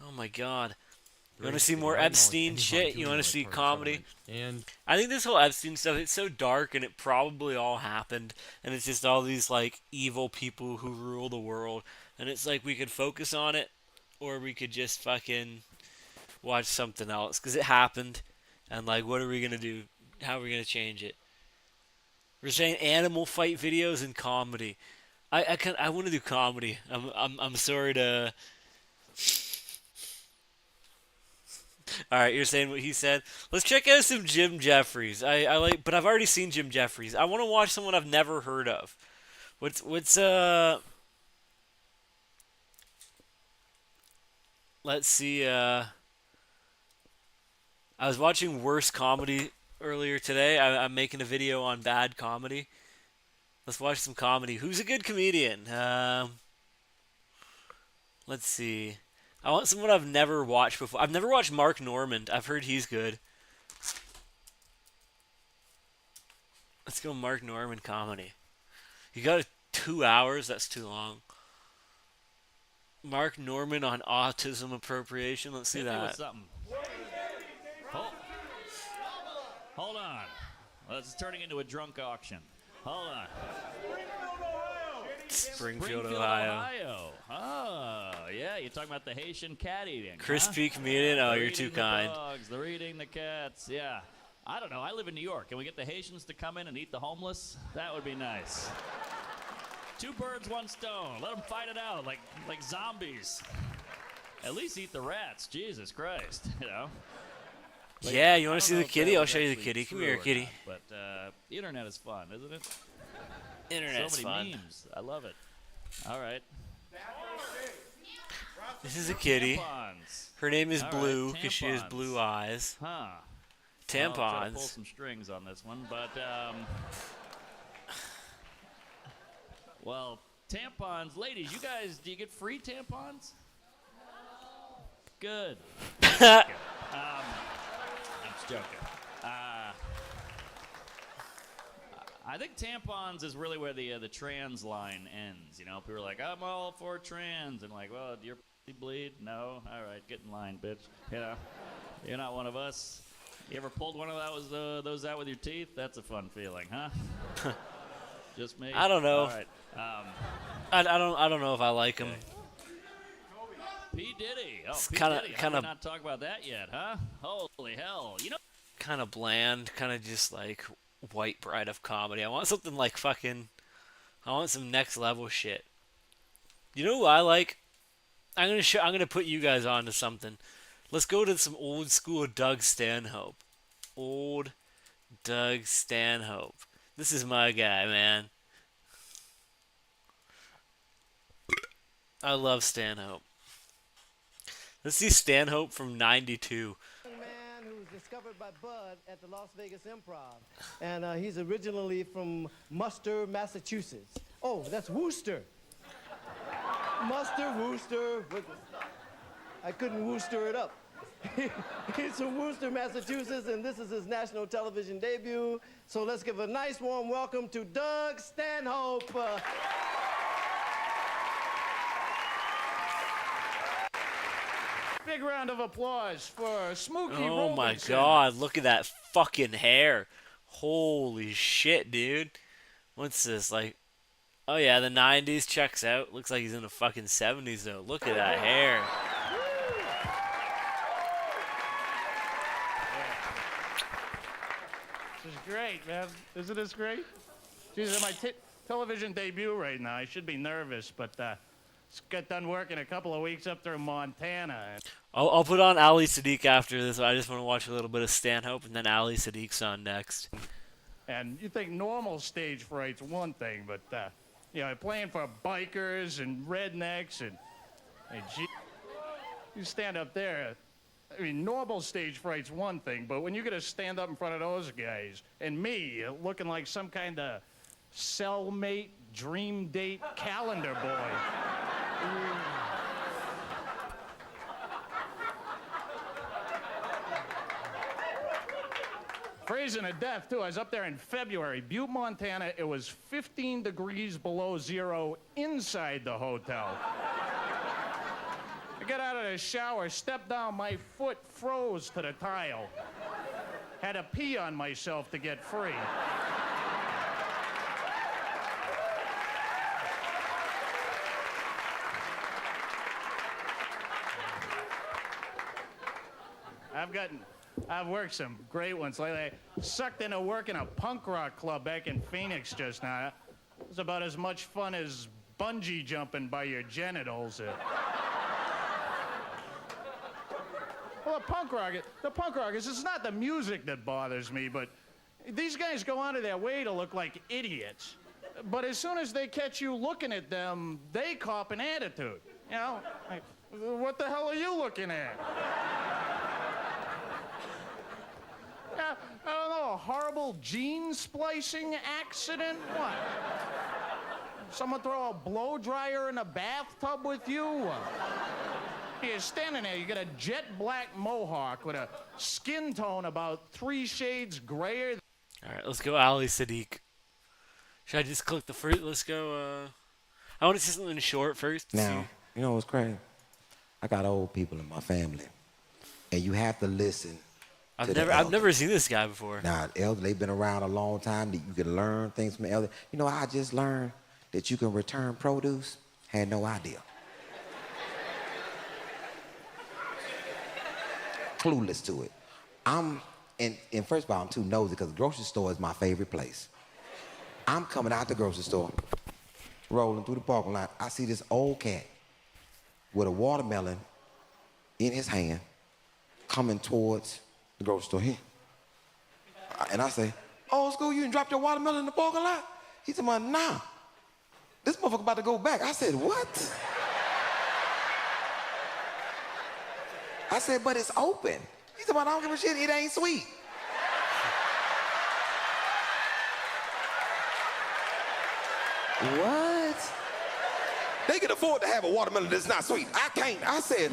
Oh my god. You want to see more Epstein shit? You want to see comedy? And I think this whole Epstein stuff, it's so dark and it probably all happened. And it's just all these like evil people who rule the world. And it's like we could focus on it or we could just fucking watch something else. Because it happened. And like, what are we going to do? How are we going to change it? We're saying animal fight videos and comedy. I want to do comedy. I'm sorry to... Alright, you're saying what he said. Let's check out some Jim Jeffries. I like, but I've already seen Jim Jeffries. I want to watch someone I've never heard of. Let's see, I was watching Worst Comedy earlier today. I'm making a video on bad comedy. Let's watch some comedy. Who's a good comedian? Let's see. I want someone I've never watched before. I've never watched Mark Normand. I've heard he's good. Let's go Mark Normand comedy. You got 2 hours? That's too long. Mark Normand on autism appropriation. Let's see that. Hold on. Well, this is turning into a drunk auction. Hold on. Springfield, Ohio. Oh, yeah. You're talking about the Haitian cat eating. Crispy comedian. Oh, you're too kind. The dogs, they're eating the cats. Yeah. I don't know. I live in New York. Can we get the Haitians to come in and eat the homeless? That would be nice. 2 birds, 1 stone. Let them fight it out like zombies. At least eat the rats. Jesus Christ. You know. Yeah, you want to see the kitty? I'll show you the kitty. Come here, kitty. But the internet is fun, isn't it? Internet's so many fun. memes. I love it. All right. This is a kitty. Tampons. Her name is All Blue right, because she has tampons. blue eyes. Huh. I'll try to pull Tampons. some strings on this one, but well, tampons, ladies, you guys, do you get free tampons? Good. I'm just joking. I think tampons is really where the trans line ends. You know, people are like, I'm all for trans, and like, well, do your pussy bleed? No. All right, get in line, bitch. You know, you're not one of us. You ever pulled one of those out with your teeth? That's a fun feeling, huh? Just me. I don't know. All right. I don't know if I like them. P. Diddy. Oh, It's P. kinda- Diddy. How kinda- did we not talk about that yet, huh? Holy hell. You know. Kind of bland, kind of just like white bread of comedy. I want something like fucking. I want some next level shit. You know who I like? I'm gonna put you guys on to something. Let's go to some old school Doug Stanhope. Old Doug Stanhope. This is my guy, man. I love Stanhope. Let's see Stanhope from '92. Young man who was discovered by Bud at the Las Vegas Improv. And he's originally from Worcester, Massachusetts. Oh, that's Worcester. Worcester. I couldn't Worcester it up. He's from Worcester, Massachusetts, and this is his national television debut. So let's give a nice warm welcome to Doug Stanhope. Big round of applause for Smokey Oh my Robinson. god, look at that fucking hair. Holy shit, dude. What's this, like... Oh yeah, the 90s checks out. Looks like he's in the fucking 70s, though. Look at that hair. This is great, man. Isn't this great? Jesus, my television debut right now. I should be nervous, but just got done working a couple of weeks up through Montana. I'll put on Ali Sadiq after this. I just want to watch a little bit of Stanhope, and then Ali Sadiq's on next. And you think normal stage fright's one thing, but, playing for bikers and rednecks and you stand up there. I mean, normal stage fright's one thing, but when you got to stand up in front of those guys and me looking like some kind of cellmate, dream date calendar boy. Freezing to death, too. I was up there in February. Butte, Montana. It was 15 degrees below zero inside the hotel. I got out of the shower, stepped down, my foot froze to the tile. Had to pee on myself to get free. I've worked some great ones lately. I sucked into work in a punk rock club back in Phoenix just now. It was about as much fun as bungee jumping by your genitals. Well, the punk rockers, it's not the music that bothers me, but these guys go out of their way to look like idiots. But as soon as they catch you looking at them, they cop an attitude. You know, like, what the hell are you looking at? I don't know, a horrible gene splicing accident? What? Someone throw a blow dryer in a bathtub with you? You're standing there, you got a jet black mohawk with a skin tone about 3 shades grayer. Alright, let's go Ali Sadiq. Should I just click the fruit? Let's go, I want to see something short first. Now, you know what's crazy? I got old people in my family, and you have to listen. I've never seen this guy before. Now, elder, they've been around a long time. That you can learn things from the elder. You know, I just learned that you can return produce. Had no idea. Clueless to it. And first of all, I'm too nosy because the grocery store is my favorite place. I'm coming out the grocery store, rolling through the parking lot. I see this old cat with a watermelon in his hand coming towards the grocery store here. And I say, "Old school, you done dropped your watermelon in the parking lot?" He said, "Nah, this motherfucker about to go back." I said, "What?" I said, "But it's open." He said, "I don't give a shit, it ain't sweet." What? They can afford to have a watermelon that's not sweet. I can't. I said,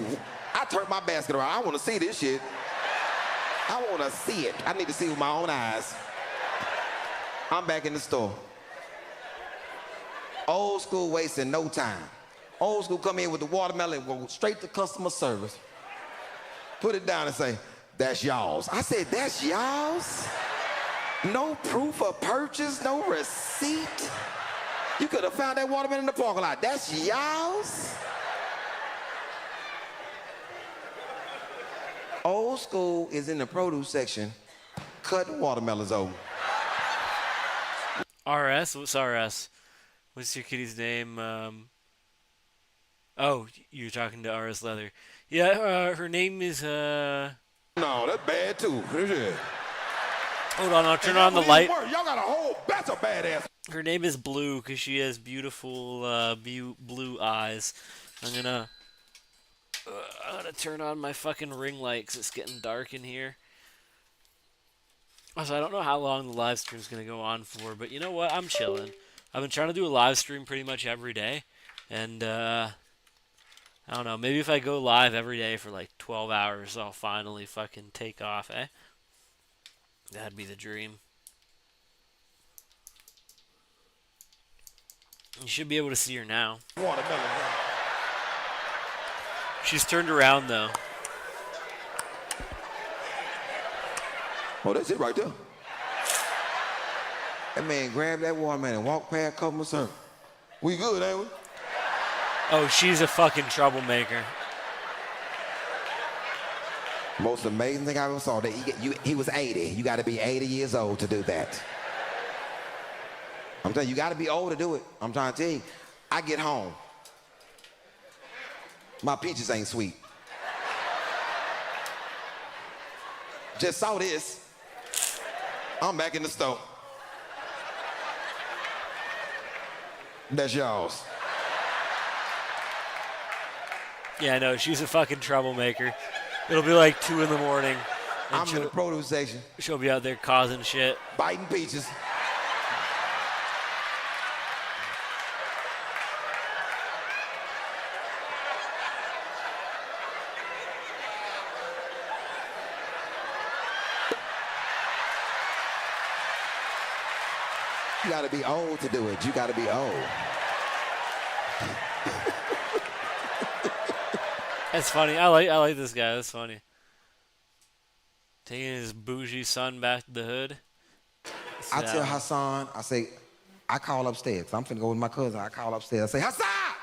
I turned my basket around. I want to see this shit. I want to see it. I need to see it with my own eyes. I'm back in the store. Old school wasting no time. Old school come in with the watermelon, go straight to customer service. Put it down and say, "That's y'all's." I said, "That's y'all's?" No proof of purchase, no receipt. You could have found that watermelon in the parking lot. That's y'all's? Old school is in the produce section, cutting watermelons open. RS? What's RS? What's your kitty's name? Oh, you're talking to RS Leather. Yeah, her name is, No, that's bad too. Hold on, I'll turn on the light. Y'all got a whole batch of badass. Her name is Blue because she has beautiful blue eyes. I'm gonna turn on my fucking ring light 'cause it's getting dark in here. Also, I don't know how long the live stream's gonna go on for, but you know what? I'm chilling. I've been trying to do a live stream pretty much every day, and I don't know. Maybe if I go live every day for like 12 hours, I'll finally fucking take off, eh? That'd be the dream. You should be able to see her now. She's turned around though. Oh, that's it right there. That man grabbed that watermelon and walked past customer service. We good, ain't we? Oh, she's a fucking troublemaker. Most amazing thing I ever saw, that he was 80. You got to be 80 years old to do that. I'm telling you, you got to be old to do it. I'm trying to tell you. I get home. My peaches ain't sweet. Just saw this. I'm back in the store. That's y'all's. Yeah, I know. She's a fucking troublemaker. It'll be like 2 in the morning. And I'm in the produce section. She'll be out there causing shit. Biting peaches. You gotta be old to do it. You gotta be old. That's funny. I like this guy. That's funny. Taking his bougie son back to the hood. I tell Hassan, I say, I call upstairs. 'Cause I'm finna go with my cousin. I call upstairs. I say, Hassan,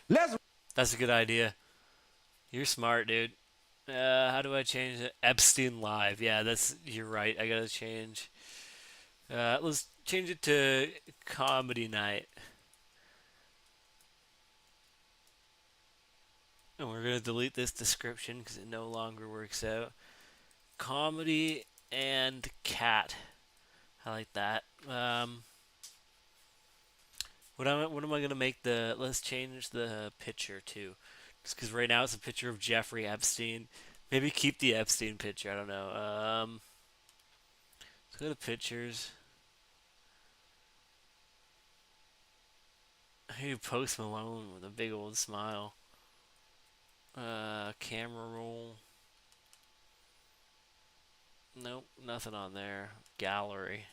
let's. That's a good idea. You're smart, dude. How do I change it? Epstein Live. Yeah, you're right. I gotta change. Let's change it to Comedy Night. And we're going to delete this description because it no longer works out. Comedy and cat. I like that. What am I going to make let's change the picture to. Just because right now it's a picture of Jeffrey Epstein. Maybe keep the Epstein picture. I don't know. Let's go to pictures. I do Post Malone with a big old smile. Camera roll. Nope, nothing on there. Gallery.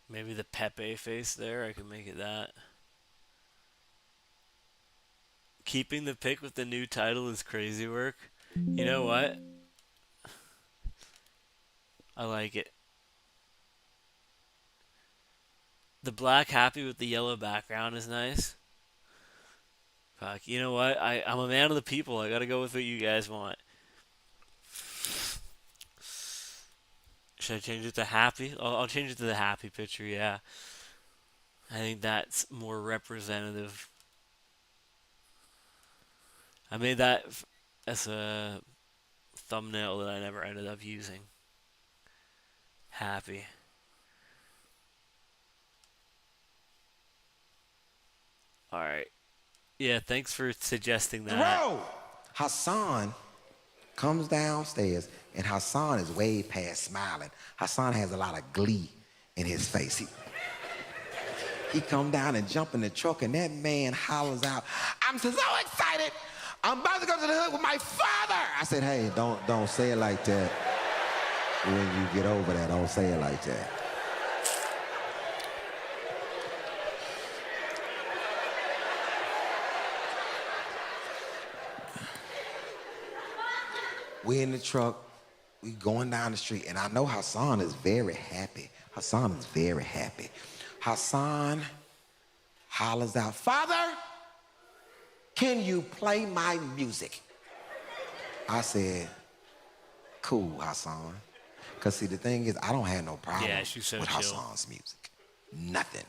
Maybe the Pepe face there, I can make it that. Keeping the pic with the new title is crazy work. You know what? I like it. The black happy with the yellow background is nice. Fuck, you know what? I'm a man of the people. I gotta go with what you guys want. Should I change it to happy? I'll change it to the happy picture, yeah. I think that's more representative. I made that as a thumbnail that I never ended up using. Happy. Alright. Yeah, thanks for suggesting that. Bro! Hassan comes downstairs, and Hassan is way past smiling. Hassan has a lot of glee in his face. He come down and jump in the truck, and that man hollers out, I'm so excited! I'm about to go to the hood with my father! I said, hey, don't say it like that. When you get over that, don't say it like that. We in the truck, we going down the street, and I know Hassan is very happy. Hassan is very happy. Hassan hollers out, Father, can you play my music? I said, cool, Hassan. Because see, the thing is, I don't have no problem with Hassan's music. Nothing.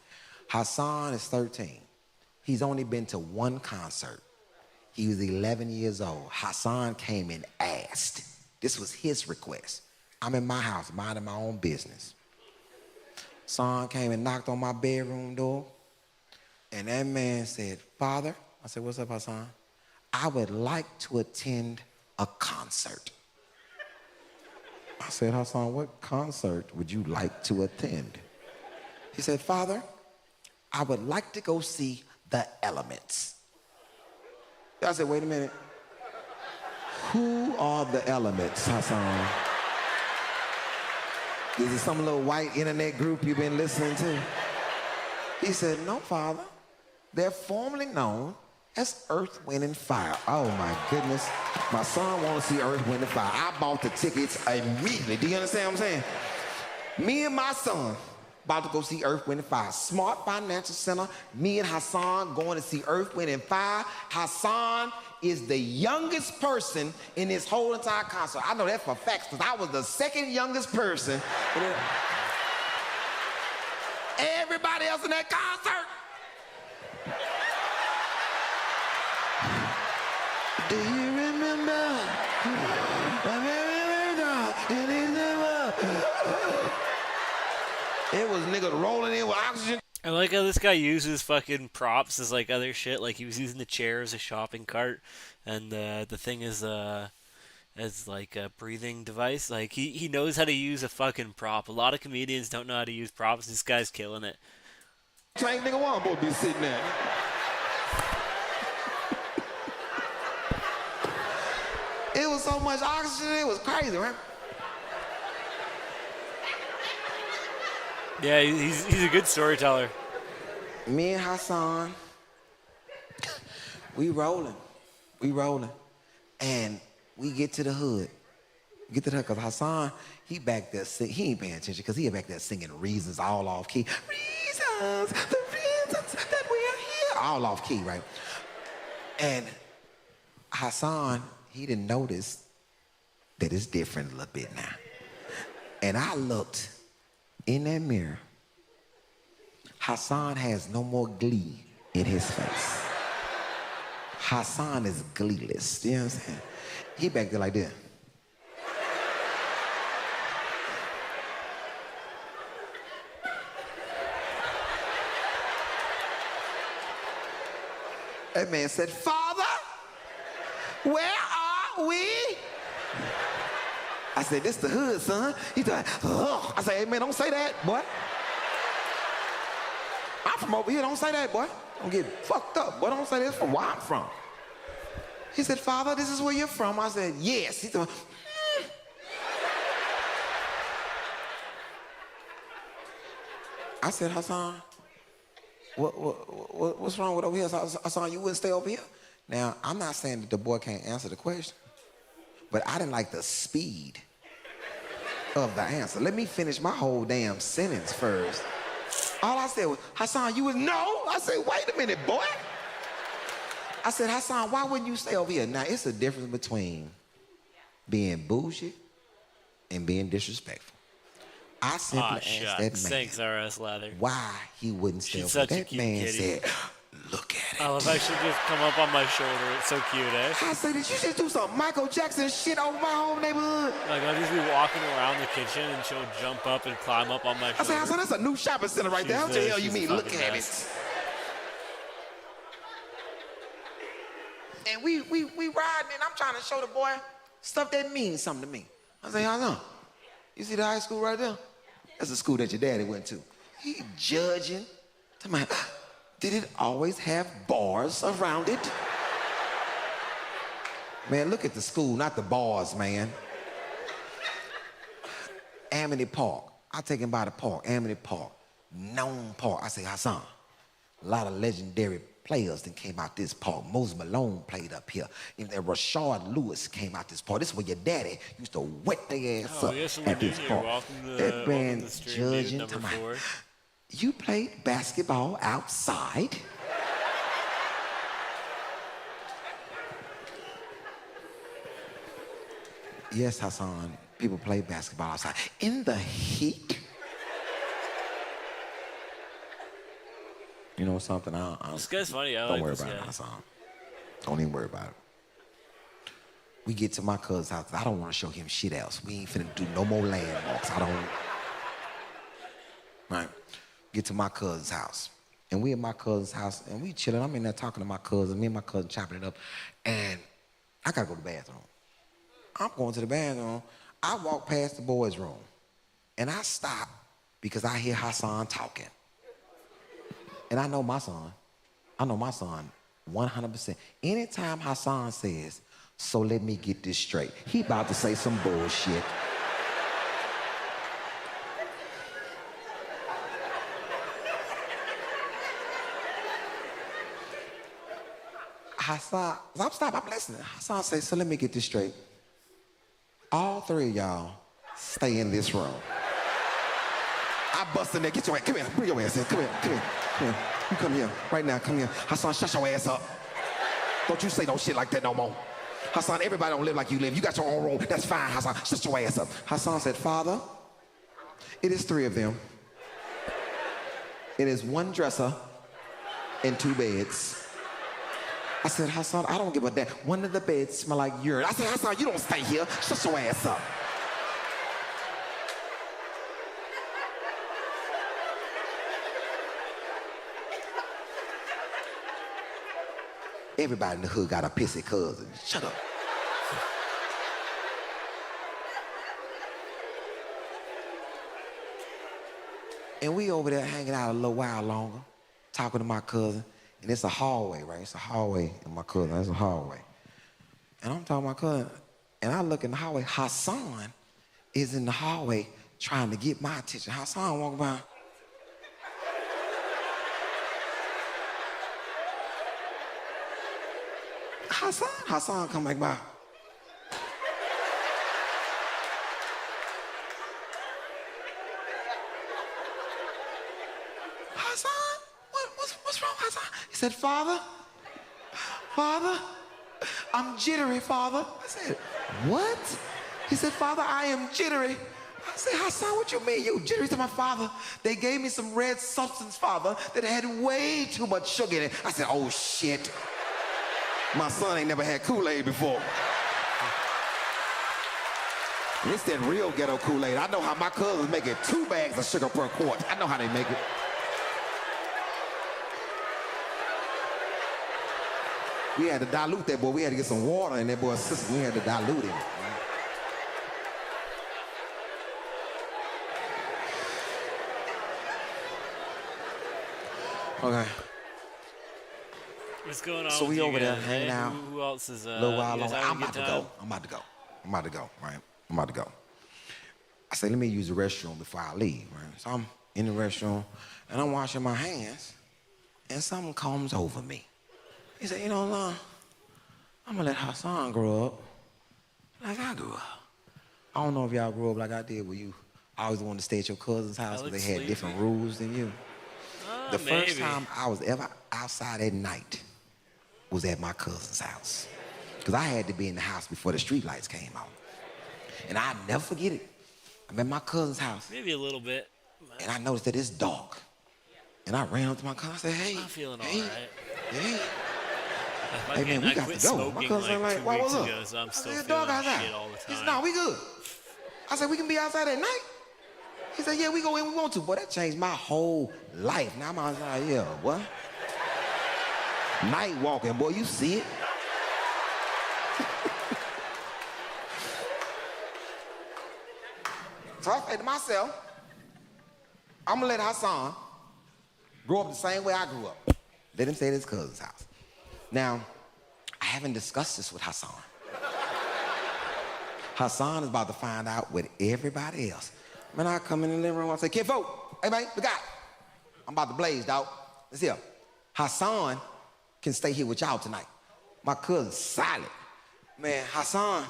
Hassan is 13. He's only been to one concert He was 11 years old. Hassan came and asked. This was his request. I'm in my house, minding my own business. Hassan came and knocked on my bedroom door. And that man said, Father, I said, what's up, Hassan? I would like to attend a concert. I said, Hassan, what concert would you like to attend? He said, Father, I would like to go see The Elements. I said, wait a minute. Who are The Elements, Hassan? Is it some little white internet group you've been listening to? He said, no, Father. They're formerly known as Earth, Wind, and Fire. Oh, my goodness. My son wants to see Earth, Wind, and Fire. I bought the tickets immediately. Do you understand what I'm saying? Me and my son about to go see Earth, Wind, and Fire. Smart Financial Center. Me and Hassan going to see Earth, Wind, and Fire. Hassan is the youngest person in this whole entire concert. I know that for facts because I was the second youngest person. Everybody else in that concert. Do you remember? It was niggas rolling in with oxygen. I like how this guy uses fucking props as like other shit. Like he was using the chair as a shopping cart, and the thing is as like a breathing device. Like he knows how to use a fucking prop. A lot of comedians don't know how to use props. This guy's killing it. Ain't nigga want to be sitting there. It was so much oxygen, it was crazy, right? Yeah, he's a good storyteller. Me and Hassan, we rolling, and we get to the hood. Because Hassan, he back there, he ain't paying attention because he back there singing Reasons all off key. Reasons, the reasons that we are here. All off key, right? And Hassan, he didn't notice that it's different a little bit now. And I looked in that mirror. Hassan has no more glee in his face. Hassan is gleeless. You know what I'm saying? He back there like this. That man said, Father, where are we? I said, this the hood, son. He's like, ugh. I said, hey, man, don't say that, boy. I'm from over here. Don't say that, boy. Don't get fucked up. Boy, don't say this from where I'm from. He said, Father, this is where you're from. I said, yes. He said, I said, Hassan, what's wrong with over here? Hassan, you wouldn't stay over here? Now, I'm not saying that the boy can't answer the question, but I didn't like the speed of the answer. Let me finish my whole damn sentence first. All I said was, Hassan, you was no? I said, wait a minute, boy. I said, Hassan, why wouldn't you stay over here? Now, it's a difference between being bougie and being disrespectful. I simply asked that man Thanks, R.S. Lather. why he wouldn't stay She's over such a there. That cute man kitty. said, look at it. I love how she just come up on my shoulder. It's so cute, eh? I said, did you just do some Michael Jackson shit over my whole neighborhood? Like I'll just be walking around the kitchen and she'll jump up and climb up on my shoulder. I said, Hassan, that's a new shopping center right there. How the hell you she's mean, the look fucking at best. it? And we riding, and I'm trying to show the boy stuff that means something to me. I say, Hassan, you see the high school right there? That's the school that your daddy went to. He judging. Tell me, did it always have bars around it? Man, look at the school, not the bars, man. Amity Park. I take him by the park, Amity Park. Known park. I say, Hassan, a lot of legendary players that came out this park. Moses Malone played up here. And then Rashard Lewis came out this park. This is where your daddy used to wet their ass up yes, at this park. That man welcome to stream, judging. dude, number 4. You played basketball outside? Yes, Hassan, people play basketball outside. In the heat? You know something? This guy's funny. I Don't like worry this about guy. it, Hassan. Don't even worry about it. We get to my cousin's house. I don't want to show him shit else. We ain't finna do no more landmarks. I don't. Right? Get to my cousin's house. And we at my cousin's house, and we chilling. I'm in there talking to my cousin. Me and my cousin chopping it up. And I gotta go to the bathroom. I'm going to the bathroom. I walk past the boys' room. And I stop because I hear Hassan talking. And I know my son. I know my son 100%. Anytime Hassan says, so let me get this straight, he about to say some bullshit. Hassan, I'm listening. Hassan says, so let me get this straight. All three of y'all stay in this room. I bust in there, get your ass, come here, bring your ass in, come here, come here, come here. You come here, right now, come here. Hassan, shut your ass up. Don't you say no shit like that no more. Hassan, everybody don't live like you live. You got your own room, that's fine, Hassan, shut your ass up. Hassan said, Father, it is 3 of them. It is 1 dresser and 2 beds. I said, Hassan, I don't give a damn. One of the beds smell like urine. I said, Hassan, you don't stay here. Shut your ass up. Everybody in the hood got a pissy cousin. Shut up. And we over there hanging out a little while longer, talking to my cousin. And it's a hallway, right? It's a hallway in my cousin. It's a hallway. And I'm talking to my cousin, and I look in the hallway. Hassan is in the hallway trying to get my attention. Hassan walking by. Hassan come back by. Hassan, what's wrong, Hassan? He said, Father, I'm jittery, Father. I said, what? He said, Father, I am jittery. I said, Hassan, what you mean you jittery? To my father, they gave me some red substance, Father, that had way too much sugar in it. I said, oh, shit. My son ain't never had Kool-Aid before. It's that real ghetto Kool-Aid. I know how my cousins make it 2 bags of sugar per quart. I know how they make it. We had to dilute that boy. We had to get some water in that boy's system. We had to dilute him. Okay. What's going on? So we with you over there guys, hanging eh? out. Who else is? A little while you guys longer. having I'm a good about to time? go, right? I'm about to go. I say, let me use the restroom before I leave, right? So I'm in the restroom, and I'm washing my hands, and something comes over me. He said, you know, I'm gonna let Hassan grow up like I grew up. I don't know if y'all grew up like I did, where you always wanted to stay at your cousin's house where they had different rules than you. The first time I was ever outside at night was at my cousin's house. Because I had to be in the house before the street lights came on. And I'll never forget it. I'm at my cousin's house. Maybe a little bit. And I noticed that it's dark. And I ran up to my cousin. I said, hey. I'm feeling hey, all right. Hey. Like, Hey, man, we got to go. My cousin like like, what was up? ago, so I'm I still said, feeling dog outside. shit all the He said, time. no, we good. I said, we can be outside at night? He said, yeah, we go when we want to. Boy, that changed my whole life. Now I'm outside here, boy. Night walking, boy, you see it? So I said to myself, I'm gonna let Hassan grow up the same way I grew up. Let him stay at his cousin's house. Now, I haven't discussed this with Hassan. Hassan is about to find out with everybody else. Man, I come in the living room, I say, kid folk, hey man, look out. I'm about to blaze, dog. Let's see. Hassan can stay here with y'all tonight. My cousin's solid. Man, Hassan.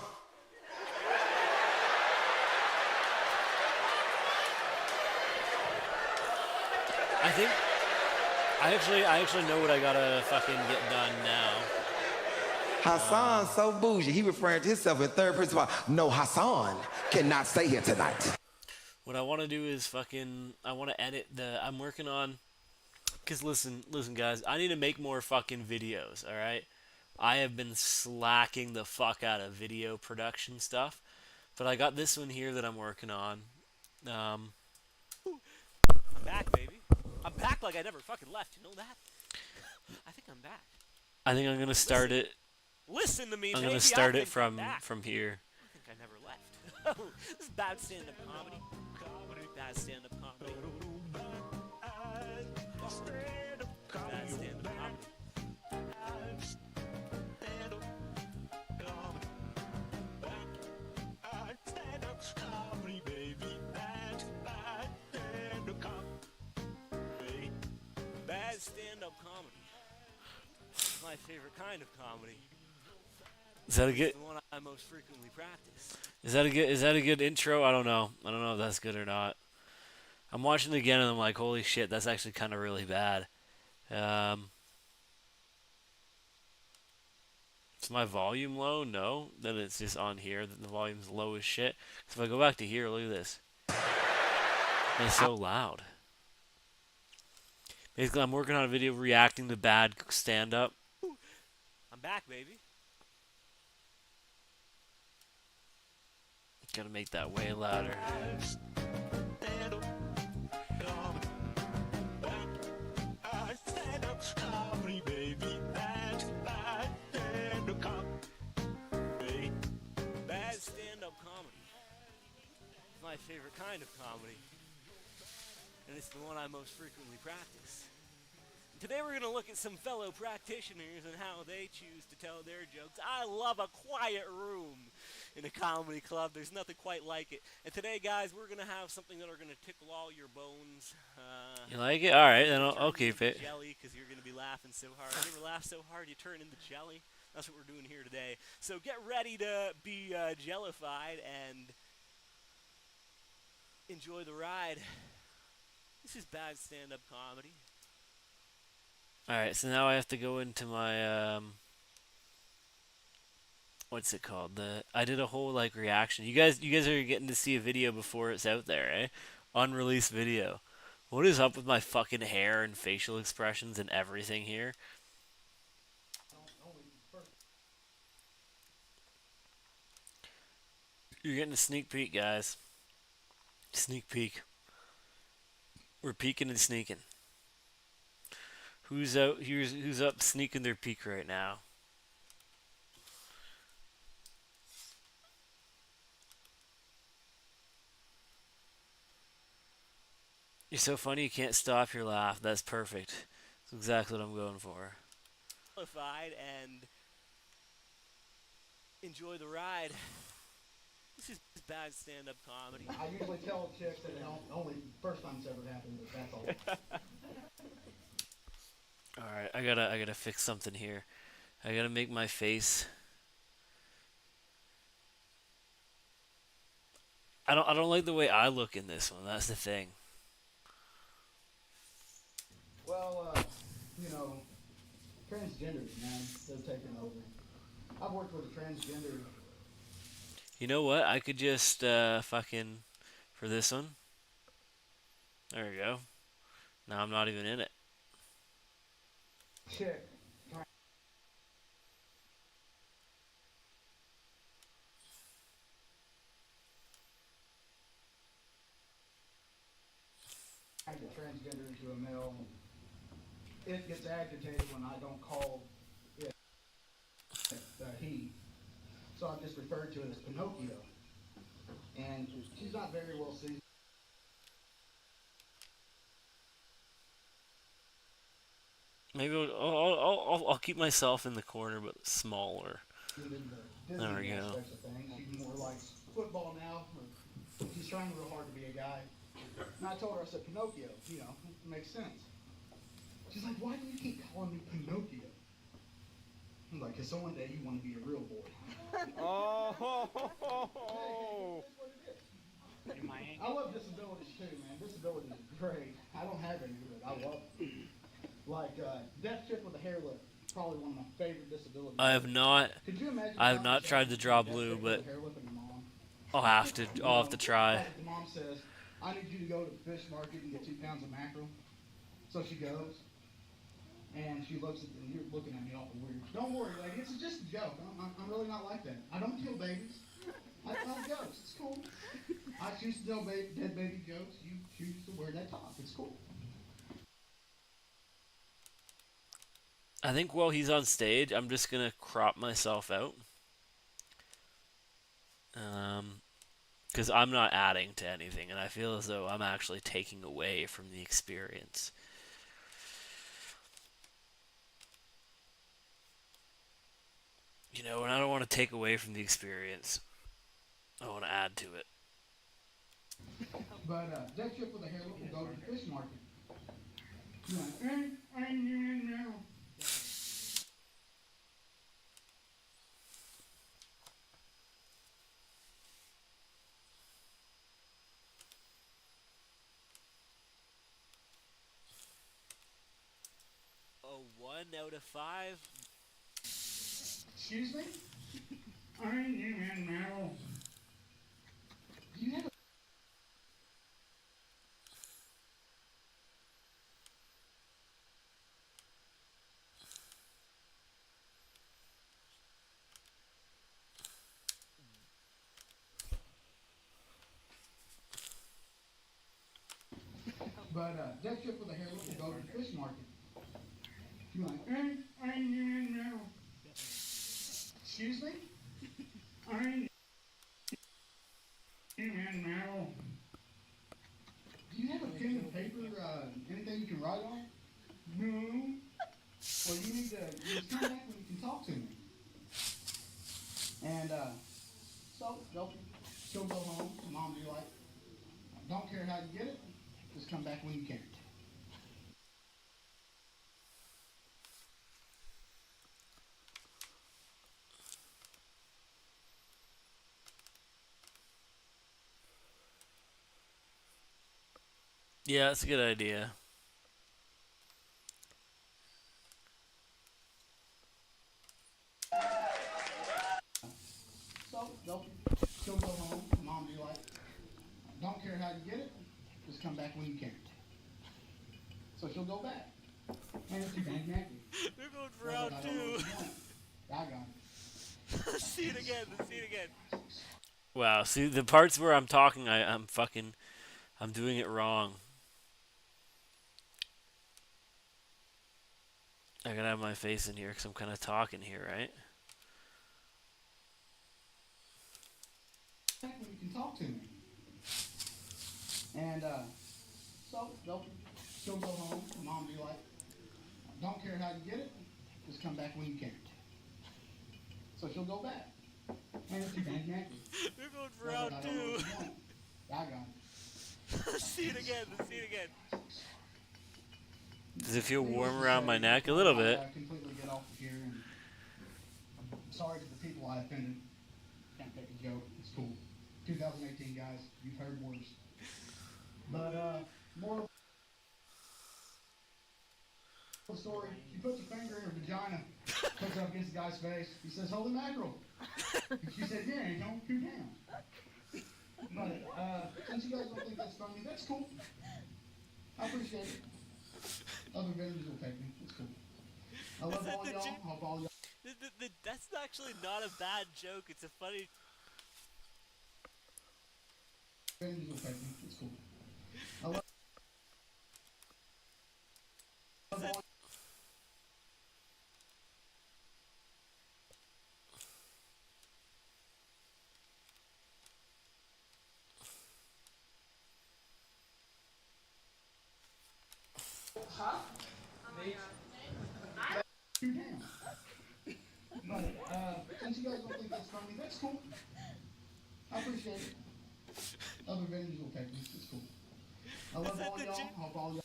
I actually know what I gotta fucking get done now. Hassan's so bougie. He referring to himself in third person. No, Hassan cannot stay here tonight. What I want to do is I want to edit I'm working on, because listen guys, I need to make more fucking videos, alright? I have been slacking the fuck out of video production stuff, but I got this one here that I'm working on. I'm back, baby. I'm back like I never fucking left. You know that? I think I'm back. I think I'm gonna start it. Listen to me, I'm gonna start it from here. I think I never left. This is bad stand-up comedy. Bad stand-up comedy. Bad stand-up comedy. Bad stand-up comedy. My favorite kind of comedy. Is that a good? The one I most frequently practice. Is that a good intro? I don't know. I don't know if that's good or not. I'm watching it again and I'm like, holy shit, that's actually kind of really bad. Is my volume low? No. Then it's just on here that the volume's low as shit. So if I go back to here, look at this. It's so loud. Basically, I'm working on a video reacting to bad stand-up. I'm back, baby. Gotta make that way louder. Bad stand-up comedy. It's my favorite kind of comedy. And it's the one I most frequently practice. Today we're going to look at some fellow practitioners and how they choose to tell their jokes. I love a quiet room in a comedy club. There's nothing quite like it. And today, guys, we're going to have something that are going to tickle all your bones. You like it? All right, then I'll keep it. Jelly, because you're going to be laughing so hard. You ever laugh so hard you turn into jelly? That's what we're doing here today. So get ready to be jellified and enjoy the ride. This is bad stand-up comedy. Alright, so now I have to go into my, what's it called? I did a whole, like, reaction. You guys are getting to see a video before it's out there, eh? Unreleased video. What is up with my fucking hair and facial expressions and everything here? You're getting a sneak peek, guys. Sneak peek. We're peeking and sneaking. Who's out? Who's up sneaking their peek right now? You're so funny you can't stop your laugh. That's perfect. That's exactly what I'm going for. And enjoy the ride. This is bad stand-up comedy. I usually tell chicks that it only first time it's ever happened, but that's all. Alright, I gotta fix something here. I gotta make my face. I don't like the way I look in this one. That's the thing. Well, you know, transgenders, man, they're taking over. I've worked with a transgender. You know what? I could just fucking for this one. There we go. Now I'm not even in it. Chick. Trying to transgender into a male. It gets agitated when I don't call it he. So I've just referred to it as Pinocchio. And she's not very well seasoned. Maybe I'll keep myself in the corner, but smaller. There we go. She's more like football now. She's trying real hard to be a guy. And I told her, I said, Pinocchio, you know, it makes sense. She's like, why do you keep calling me Pinocchio? I'm like, because one day you want to be a real boy. Oh. Hey, I love disabilities too, man. Disability is great. I don't have any, but I love it. Like, deaf chick with a hair lip, probably one of my favorite disabilities. I have not. Could you imagine? I have not tried to draw blue, but I'll have to try. The mom says, I need you to go to the fish market and get 2 pounds of mackerel. So she goes, And she looks at and you're looking at me awful weird. Don't worry, lady. It's just a joke. I'm really not like that. I don't kill babies. I tell jokes. It's cool. I choose to tell dead baby jokes. You choose to wear that top. It's cool. I think while he's on stage, I'm just gonna crop myself out. Because I'm not adding to anything, and I feel as though I'm actually taking away from the experience. You know, and I don't want to take away from the experience. I want to add to it. But that chick with the hair will go to the fish market. Yeah. A 1 out of 5? Excuse me? I'm human now. Do you have a But that chick with the hair will go to the fish market. You're like, I'm human now. Excuse me? I'm human now. Do you have a pen and paper, anything you can write on? No. Well, you need to just come back when you can talk to me. And, so, she'll go home. Mom will be like, don't care how you get it, just come back when you can. Yeah, that's a good idea. So, she'll go home. Mom will be like, don't care how you get it, just come back when you can. So she'll go back. And if you bang nappy. They're going for round 2. I got it. Let's see it again. Wow, see the parts where I'm talking, I'm doing it wrong. I gotta have my face in here because I'm kind of talking here, right? When you can talk to me. And, so, she'll go home. Mom will be like, don't care how you get it, just come back when you can. So she'll go back. And if you bang nappy. They're going for round 2. I got it. Let's see it again. Does it feel warm around my neck? A little bit. I completely get off of here, and I'm sorry to the people I offended. Can't take a joke. It's cool. 2018, guys. You've heard worse. But, more of the story. She puts her finger in her vagina, puts it up against the guy's face. He says, holy mackerel. And she said, yeah, and don't shoot down. But, since you guys don't think that's funny, that's cool. I appreciate it. Other vendors will take me. It's cool. I love all y'all. I hope all y'all. That's actually not a bad joke. It's a funny. Vendors will take me. It's cool. I love all. Huh? Two down. But, since you guys don't think that's funny, that's cool. I appreciate it. Other vendors will take me. It's cool. I love all y'all. I hope all y'all.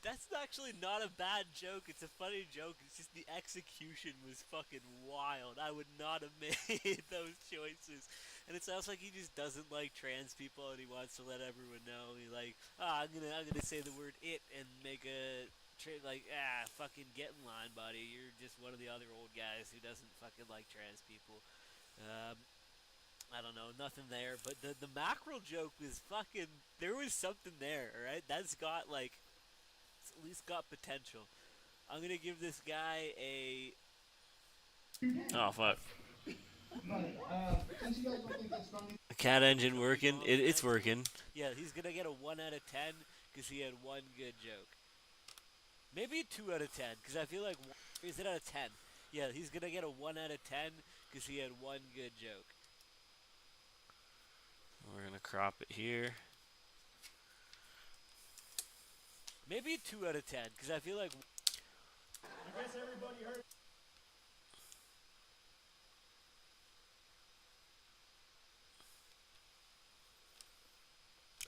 That's actually not a bad joke. It's a funny joke. It's just the execution was fucking wild. I would not have made those choices. And it sounds like he just doesn't like trans people, and he wants to let everyone know. He's like, I'm gonna say the word "it" and make a fucking get in line, buddy. You're just one of the other old guys who doesn't fucking like trans people. I don't know, nothing there. But the mackerel joke was fucking. There was something there, all right. That's got like. It's at least got potential. I'm gonna give this guy a. Oh fuck. Since you guys don't think that's funny, A cat engine working? It's working. Yeah, he's gonna get a 1 out of 10 because he had one good joke. Maybe a 2 out of 10 because I feel like. Is it out of 10? Yeah, he's gonna get a 1 out of 10 because he had one good joke. We're gonna crop it here. Maybe a 2 out of 10 because I feel like. I guess everybody heard.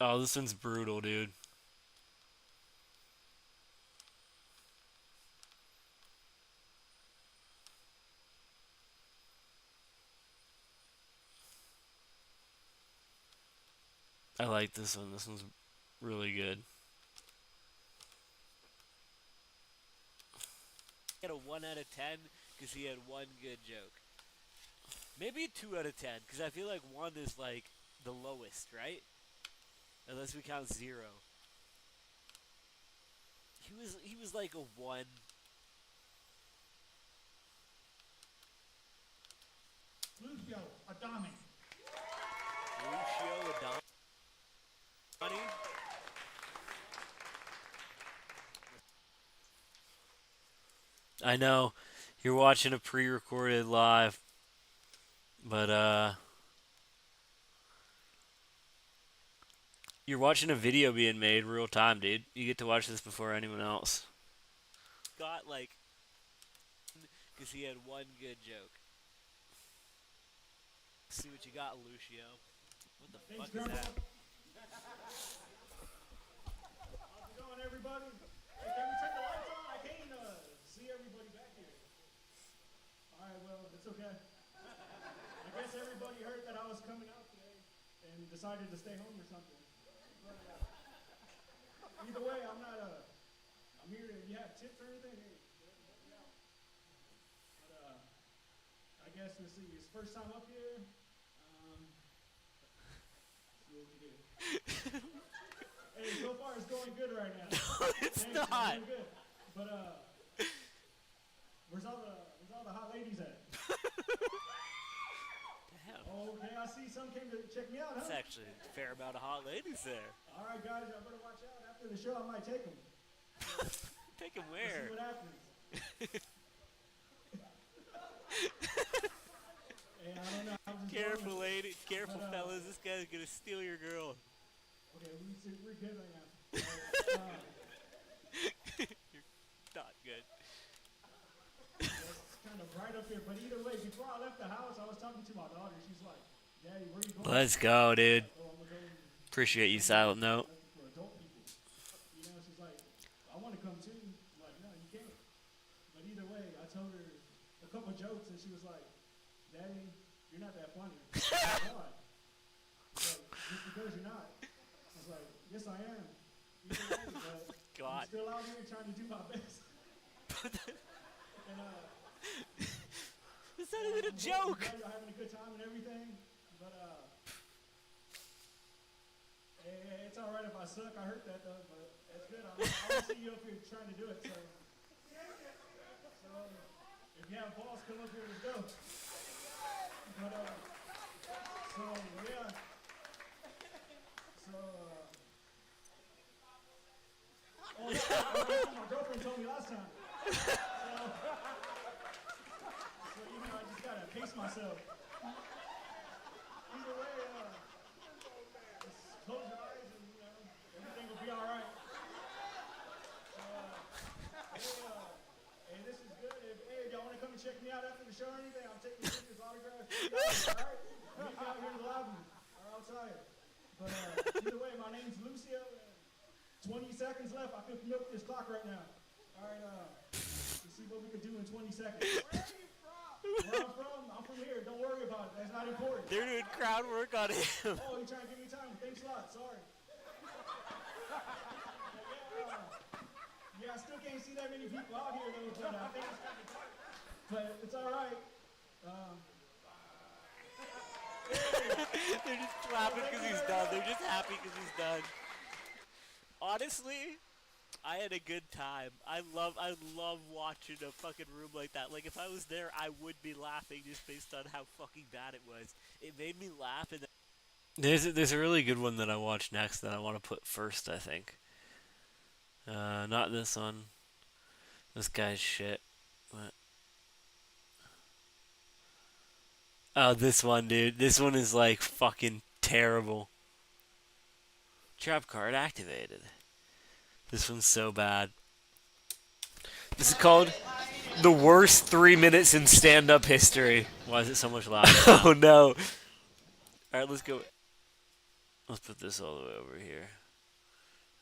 Oh, this one's brutal, dude. I like this one. This one's really good. Get a 1 out of 10 because he had one good joke. Maybe a 2 out of 10 because I feel like 1 is like the lowest, right? Unless we count 0. He was like a 1. Lucio Adami. Lucio Adani. I know you're watching a pre-recorded live, but you're watching a video being made real time, dude. You get to watch this before anyone else. Got like, because he had one good joke. See what you got, Lucio. What the fuck is that? How's it going, everybody? Hey, can we turn the lights on? I can't see everybody back here. All right, well, it's okay. I guess everybody heard that I was coming out today and decided to stay home or something. But, either way, I'm not I'm here to. You have tips or anything? Hey, help me out. But I guess let's see. It's first time up here. See what we do. Hey, so far it's going good right now. No, it's Thanks, not. It's going good. But where's all the hot ladies at? Damn. Oh, okay, I see some came to check me out, huh? That's actually a fair amount of hot ladies there. All right, guys, y'all better watch out. After the show, I might take them. Take him See where? what happens. Hey, I don't know. I'm just Careful, going. lady. Careful, But, fellas. This guy's gonna steal your girl. Okay, we're good right now. You're not good. It's kind of bright up here, but either way, before I left the house, I was talking to my daughter. She's like, "Daddy, where you going?" Let's go, dude. Oh, I'm gonna go Appreciate you, silent note. for adult people. You know, she's like, "I want to come too." I'm like, "No, you can't." But either way, I told her a couple jokes, and she was like, "Daddy, you're not that funny." Why? Like, just because you're not. I was like, "Yes, I am." Either way, but God. I'm still out here trying to do my best. And Is that even a joke? I'm glad you're having a good time and everything, but hey, it's all right if I suck. I heard that though, but it's good. I want to see you up here trying to do it. So if you have balls, come up here. Let's go. But so yeah. So oh yeah, my girlfriend told me last time. So you know, I just gotta pace myself. Either way, just close your eyes and you know everything will be all right. Hey, this is good. Hey, if y'all want to come and check me out after the show or anything, I'm taking pictures, autographs, all right? Meet me out here in the lobby or outside. But either way, my name's Lucio. 20 seconds left. I could milk this clock right now. All right, let's see what we can do in 20 seconds. Where I'm from here. Don't worry about it. That's not important. They're doing crowd work on him. Oh, you're trying to give me time. Thanks a lot. Sorry. Yeah, I still can't see that many people out here, though, but I think it's kind of tight. But it's all right. They're just clapping because he's done. They're just happy because he's done. Honestly, I had a good time. I love watching a fucking room like that. Like if I was there, I would be laughing just based on how fucking bad it was. It made me laugh. And there's a really good one that I watched next that I want to put first. I think. Not this one. This guy's shit. What? Oh, this one, dude. This one is like fucking terrible. Trap card activated. This one's so bad. This is called the worst 3 minutes in stand-up history. Why is it so much louder? Oh no. Alright, let's go. Let's put this all the way over here.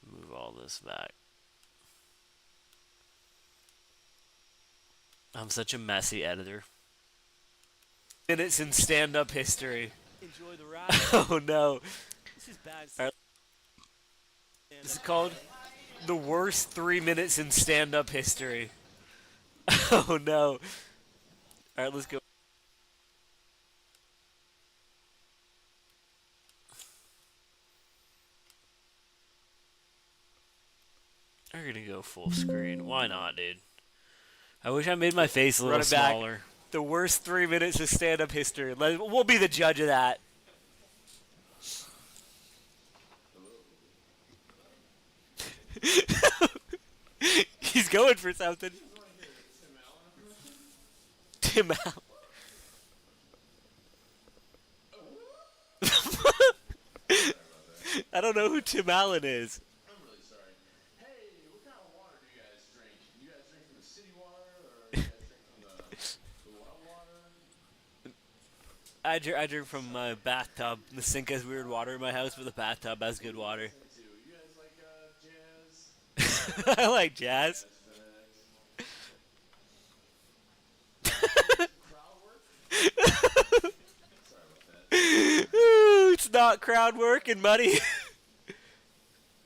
Move all this back. I'm such a messy editor. Minutes in stand-up history. Enjoy the ride. Oh no. This is bad. Right. This is called the worst 3 minutes in stand-up history. Oh no. Alright, let's go. We're gonna go full screen. Why not, dude? I wish I made my face a little smaller. The worst 3 minutes of stand-up history. We'll be the judge of that. He's going for something. Tim Allen. I don't know who Tim Allen is. I'm really sorry. Hey, what kind of water do you guys drink? Do you guys drink from the city water, or do you guys drink from the well water? I drink from my bathtub. The sink has weird water in my house, but the bathtub has good water. You guys like jazz? I like jazz. Ooh, it's not crowd work and money.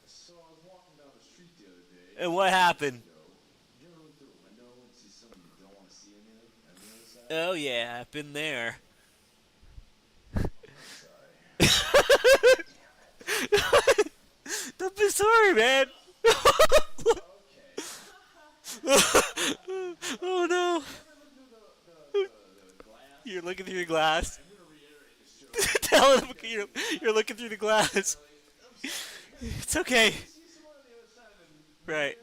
So I was walking down the street the other day. And what happened? Did you ever look through a window and see someone you don't want to see on the other side? Oh yeah, I've been there. Don't be sorry, man. Oh no. You're looking through the glass. Tell him you're looking through the glass. It's okay. Right.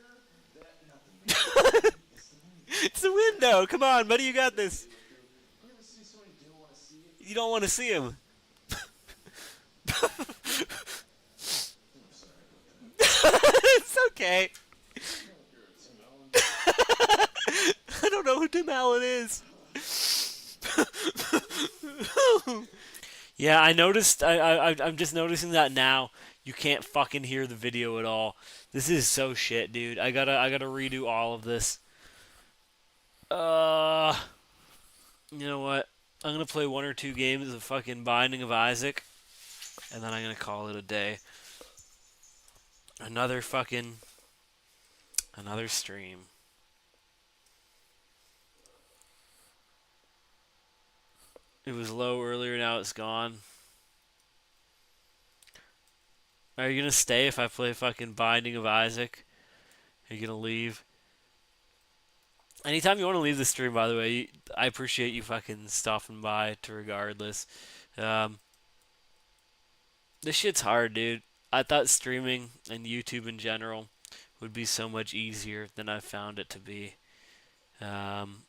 It's the window. Come on, buddy, you got this. You don't want to see him. It's okay. I don't know who Tim Allen is. Yeah, I noticed. I'm just noticing that now. You can't fucking hear the video at all. This is so shit, dude. I gotta redo all of this. You know what? I'm gonna play 1 or 2 games of fucking Binding of Isaac, and then I'm gonna call it a day. Another stream. It was low earlier, now it's gone. Are you gonna stay if I play fucking Binding of Isaac? Are you gonna leave? Anytime you want to leave the stream, by the way, I appreciate you fucking stopping by to regardless. This shit's hard, dude. I thought streaming and YouTube in general would be so much easier than I found it to be. And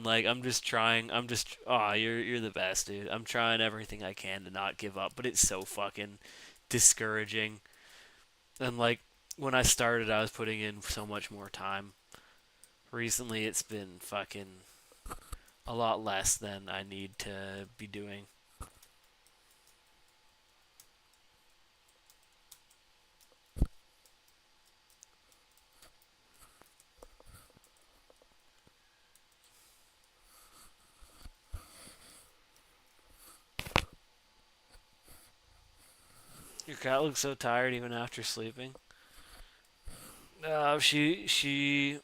like I'm just you're the best, dude. I'm trying everything I can to not give up, but it's so fucking discouraging. And like when I started, I was putting in so much more time. Recently, it's been fucking a lot less than I need to be doing. Your cat looks so tired even after sleeping. She's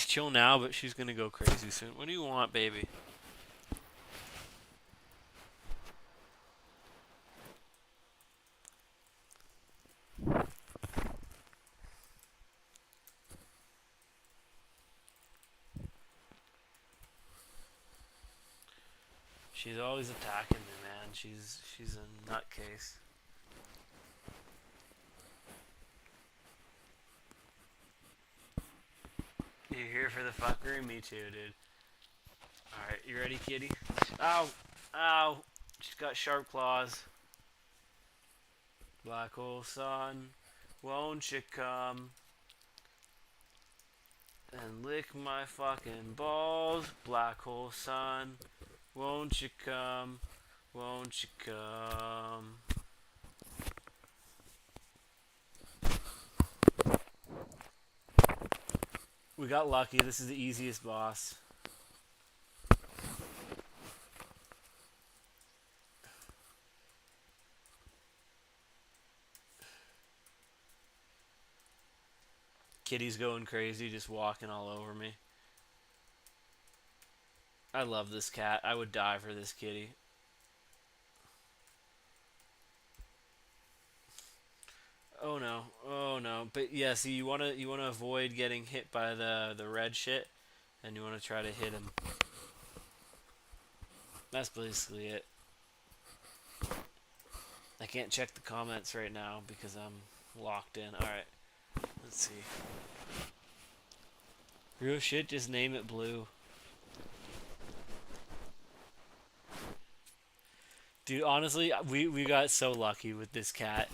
chill now, but she's gonna go crazy soon. What do you want, baby? She's always attacking me, man. She's a nutcase. You here for the fuckery? Me too, dude. Alright, you ready, kitty? Ow! Ow! She's got sharp claws. Black hole sun, won't you come and lick my fucking balls? Black hole sun, won't you come? Won't you come? We got lucky. This is the easiest boss. Kitty's going crazy, just walking all over me. I love this cat. I would die for this kitty. Oh no. Oh no. But yeah, see, you wanna avoid getting hit by the red shit, and you wanna try to hit him. That's basically it. I can't check the comments right now because I'm locked in. Alright. Let's see. Real shit, just name it Blue. Dude, honestly, we got so lucky with this cat.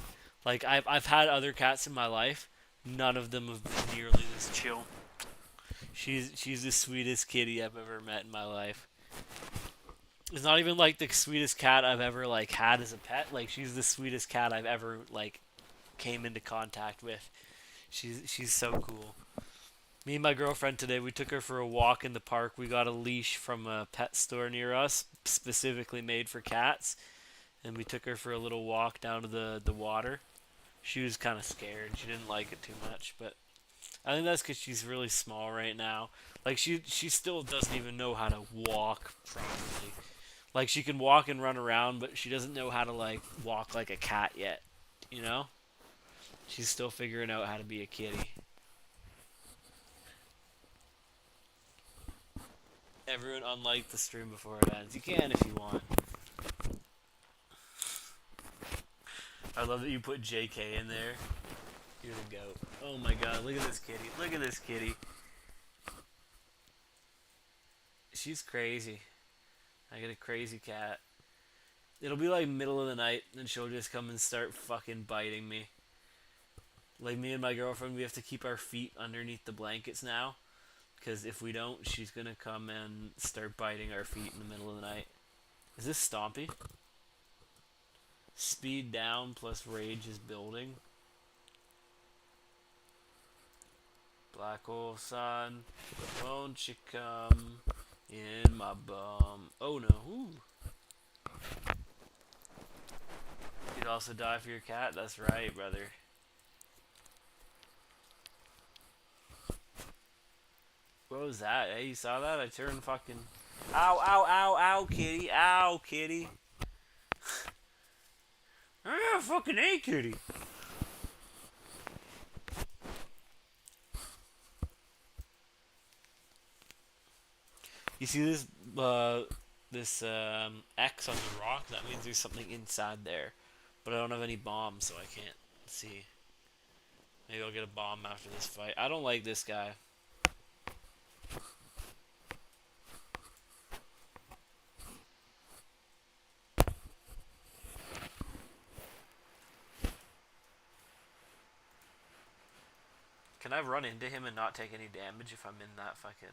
Like, I've had other cats in my life. None of them have been nearly this chill. She's the sweetest kitty I've ever met in my life. It's not even like the sweetest cat I've ever like had as a pet. Like, she's the sweetest cat I've ever like came into contact with. She's so cool. Me and my girlfriend today, we took her for a walk in the park. We got a leash from a pet store near us, specifically made for cats. And we took her for a little walk down to the water. She was kind of scared. She didn't like it too much, but I think that's because she's really small right now. Like, she still doesn't even know how to walk properly. Like, she can walk and run around, but she doesn't know how to, like, walk like a cat yet. You know? She's still figuring out how to be a kitty. Everyone unlike the stream before it ends. You can if you want. I love that you put JK in there. You're the goat. Oh my god, look at this kitty. Look at this kitty. She's crazy. I get a crazy cat. It'll be like middle of the night, and she'll just come and start fucking biting me. Like, me and my girlfriend, we have to keep our feet underneath the blankets now. Because if we don't, she's gonna come and start biting our feet in the middle of the night. Is this Stompy? Speed down plus rage is building. Black hole sun, won't you come in my bum? Oh no. Ooh. You'd also die for your cat? That's right, brother. What was that? Hey, you saw that? I turned fucking... Ow, ow, ow, ow, kitty. Ow, kitty. Ah, fucking A, kitty. You see this, X on the rock? That means there's something inside there. But I don't have any bombs, so I can't see. Maybe I'll get a bomb after this fight. I don't like this guy. Can I run into him and not take any damage if I'm in that fucking...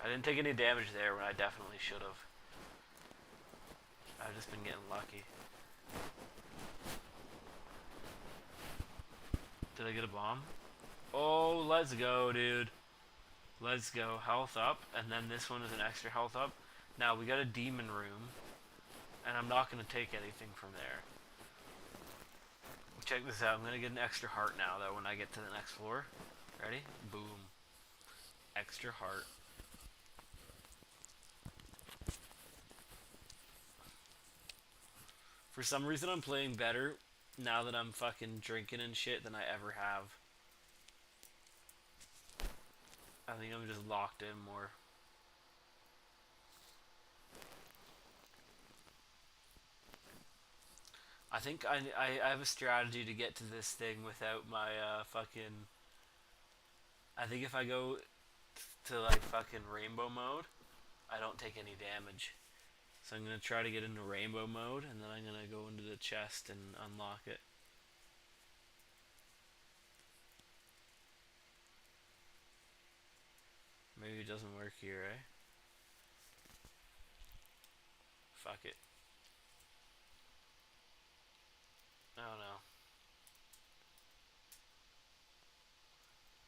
I didn't take any damage there when I definitely should have. I've just been getting lucky. Did I get a bomb? Oh, let's go, dude. Let's go. Health up, and then this one is an extra health up. Now, we got a demon room. And I'm not going to take anything from there. Check this out. I'm going to get an extra heart now, though, when I get to the next floor. Ready? Boom. Extra heart. For some reason, I'm playing better now that I'm fucking drinking and shit than I ever have. I think I'm just locked in more. I think I have a strategy to get to this thing without my fucking. I think if I go to like fucking rainbow mode, I don't take any damage. So I'm gonna try to get into rainbow mode, and then I'm gonna go into the chest and unlock it. Maybe it doesn't work here, eh? Fuck it. I don't know.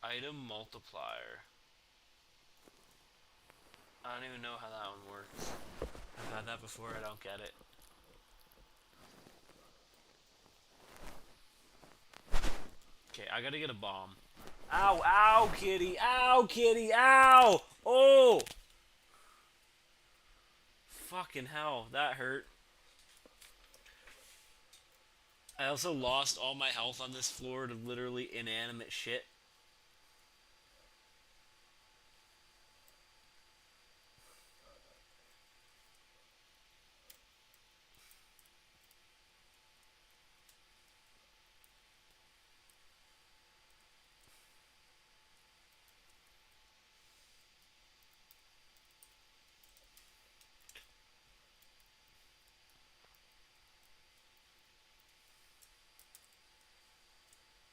Item multiplier. I don't even know how that one works. I've had that before, I don't get it. Okay, I gotta get a bomb. Ow, ow, kitty, ow, kitty, ow! Oh! Fucking hell, that hurt. I also lost all my health on this floor to literally inanimate shit.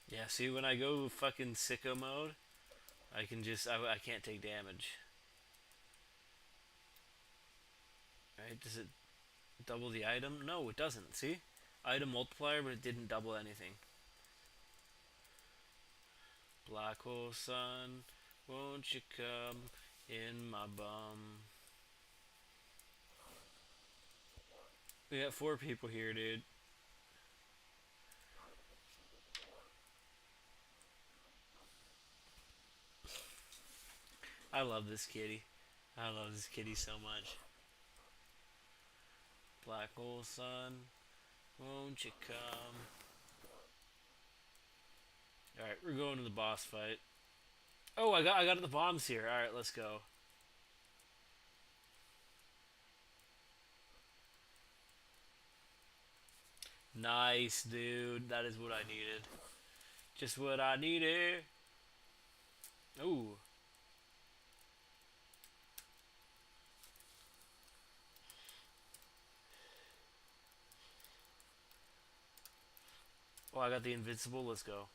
Yeah, see, when I go fucking sicko mode, I can just, I can't take damage. Right, does it double the item? No, it doesn't, see? Item multiplier, but it didn't double anything. Black hole sun, won't you come in my bum? We got 4 people here, dude. I love this kitty. I love this kitty so much. Black hole sun, won't you come? Alright, we're going to the boss fight. Oh, I got the bombs here. Alright, let's go. Nice, dude. That is what I needed. Just what I needed. Ooh. Oh, I got the invincible. Let's go.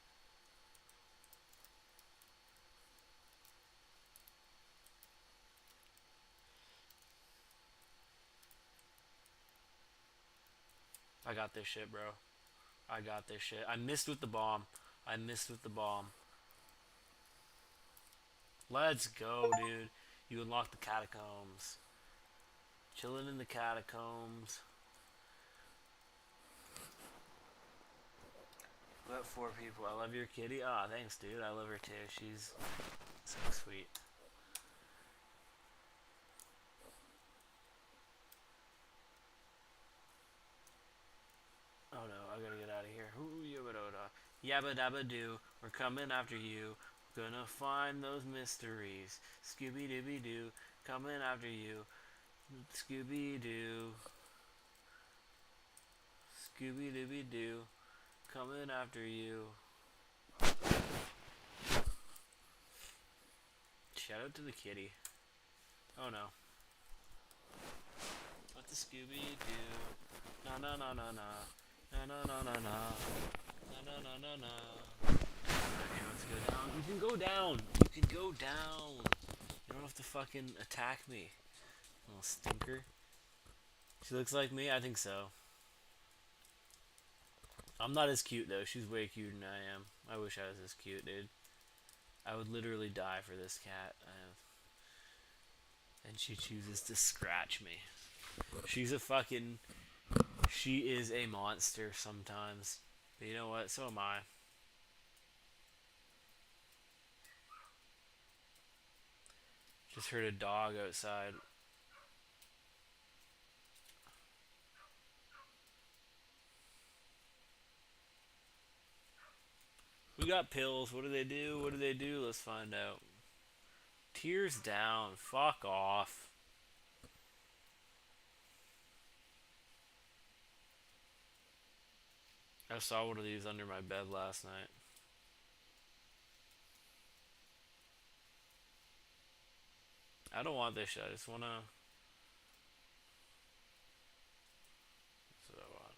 I got this shit, bro. I got this shit. I missed with the bomb. I missed with the bomb. Let's go, dude. You unlock the catacombs. Chilling in the catacombs. We got 4 people. I love your kitty. Ah, thanks, dude. I love her too. She's so sweet. Oh no, I gotta get out of here. Ooh, yabba dabba doo. We're coming after you. Gonna find those mysteries. Scooby Dooby Doo. Coming after you. Scooby Doo. Scooby Dooby Doo. Coming after you. Shout out to the kitty. Oh no. What the Scooby do? Na na na na na. Na na na na na. Na na na na na. Okay, let's go down. You can go down. You can go down. You don't have to fucking attack me. Little stinker. She looks like me? I think so. I'm not as cute though. She's way cuter than I am. I wish I was as cute, dude. I would literally die for this cat. And she chooses to scratch me. She's a fucking... She is a monster sometimes. But you know what? So am I. Just heard a dog outside. We got pills. What do they do? What do they do? Let's find out. Tears down. Fuck off. I saw one of these under my bed last night. I don't want this shit. I just wanna. That's what I want.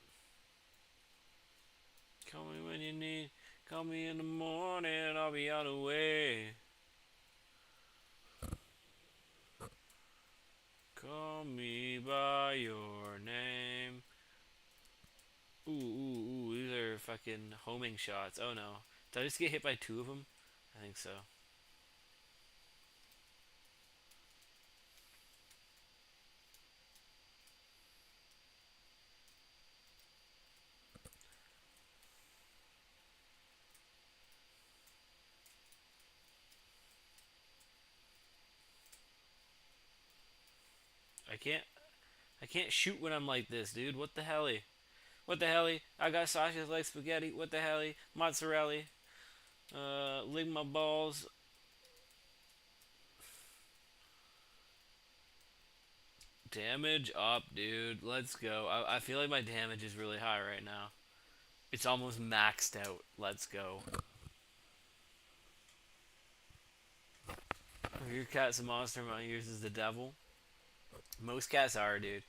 Call me when you need. Call me in the morning. I'll be on the way. Call me by your name. Ooh, ooh, ooh. These are fucking homing shots. Oh no. Did I just get hit by 2 of them? I think so. I can't shoot when I'm like this, dude. What the helly? What the helly? I got sausages like spaghetti. What the helly? Mozzarella. Lick my balls. Damage up, dude. Let's go. I feel like my damage is really high right now. It's almost maxed out. Let's go. If your cat's a monster, mine yours is the devil. Most cats are, dude.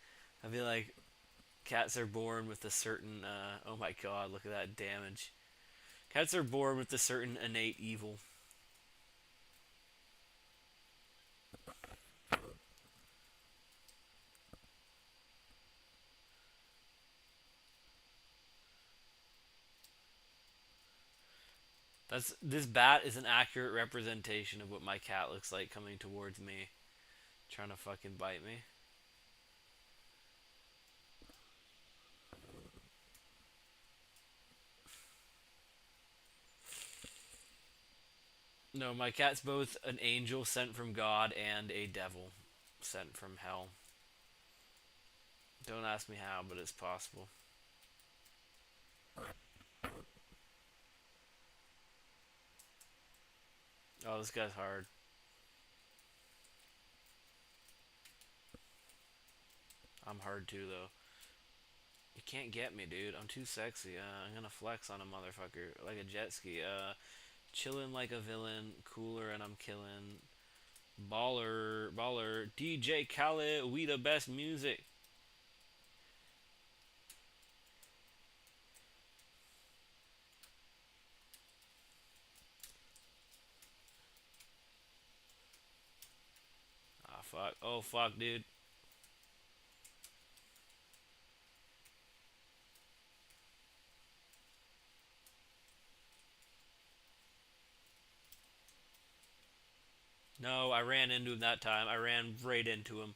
I feel like cats are born with a certain, oh my god, look at that damage. Cats are born with a certain innate evil. This bat is an accurate representation of what my cat looks like coming towards me. Trying to fucking bite me. No, my cat's both an angel sent from God and a devil sent from hell. Don't ask me how, but it's possible. Oh, this guy's hard. I'm hard too, though. You can't get me, dude. I'm too sexy. I'm gonna flex on a motherfucker like a jet ski. Chillin' like a villain, cooler and I'm killing. Baller, baller. DJ Khaled, we the best music. Ah, fuck. Oh, fuck, dude. No, I ran into him that time. I ran right into him.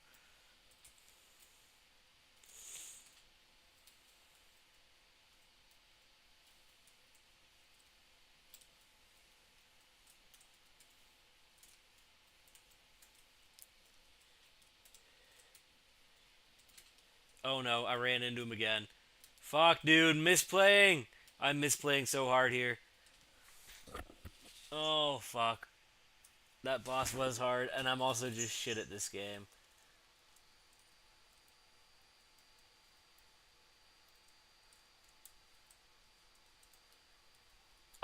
Oh no, I ran into him again. Fuck, dude, misplaying! I'm misplaying so hard here. Oh, fuck. That boss was hard, and I'm also just shit at this game.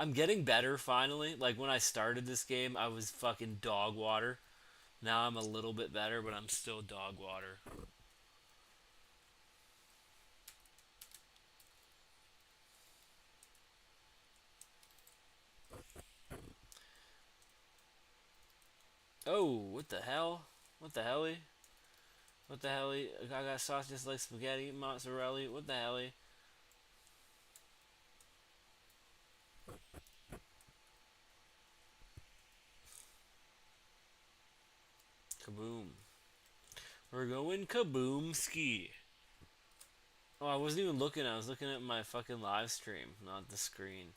I'm getting better, finally. Like, when I started this game, I was fucking dog water. Now I'm a little bit better, but I'm still dog water. Oh, what the hell? What the helly? What the helly? I got sausages like spaghetti, mozzarella. What the helly? Kaboom. We're going kaboom ski. Oh, I wasn't even looking. I was looking at my fucking live stream, not the screen.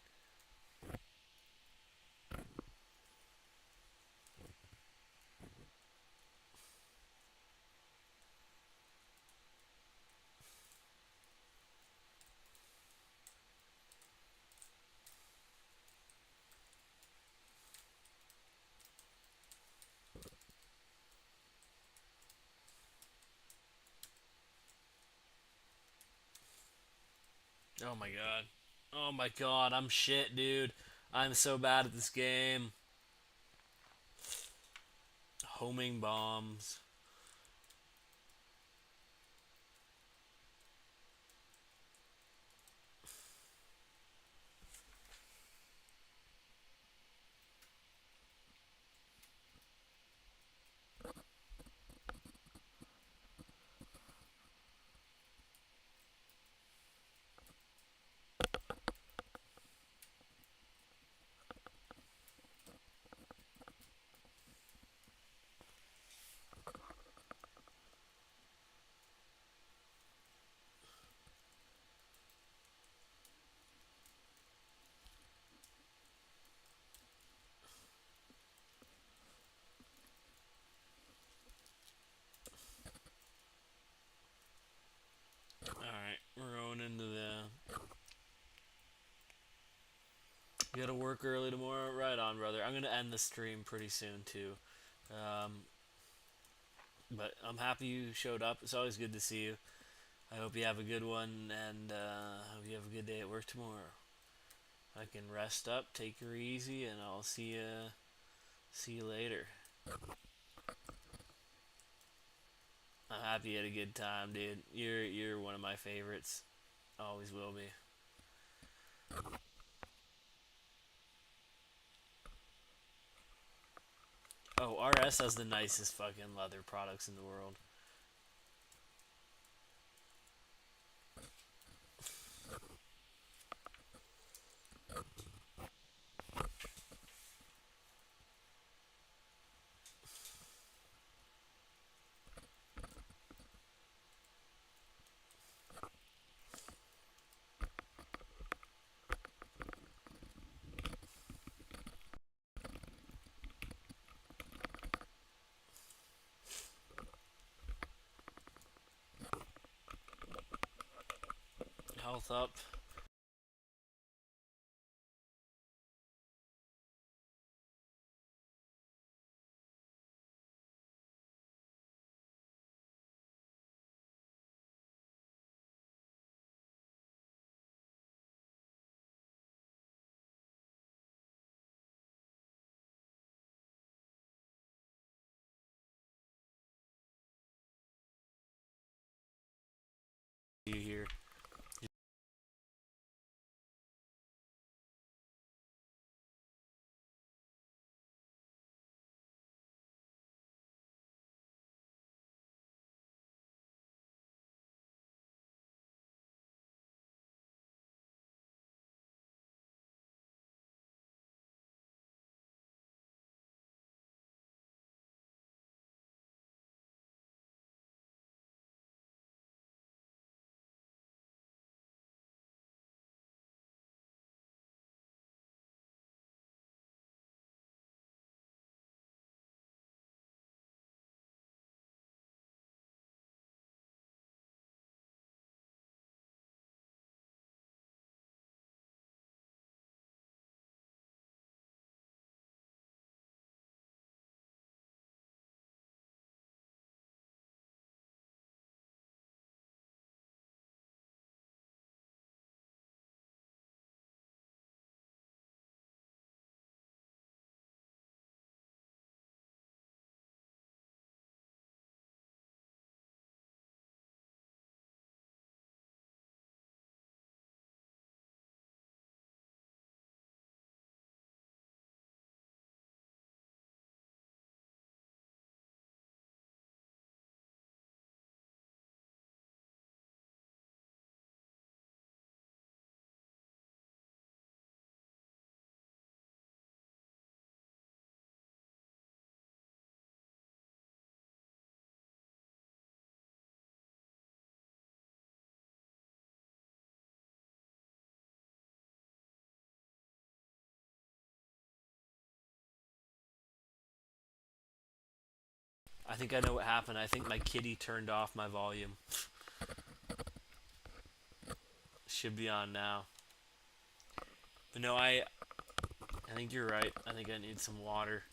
Oh my god. Oh my god, I'm shit, dude. I'm so bad at this game. Homing bombs. Alright, we're going into the... You gotta work early tomorrow? Right on, brother. I'm gonna end the stream pretty soon, too. But I'm happy you showed up. It's always good to see you. I hope you have a good one, and I hope you have a good day at work tomorrow. I can rest up, take her easy, and I'll see you later. I'm happy you had a good time, dude. You're one of my favorites. Always will be. Oh, RS has the nicest fucking leather products in the world. Health up. You here. I think I know what happened. I think my kitty turned off my volume. Should be on now. But no, I think you're right. I think I need some water.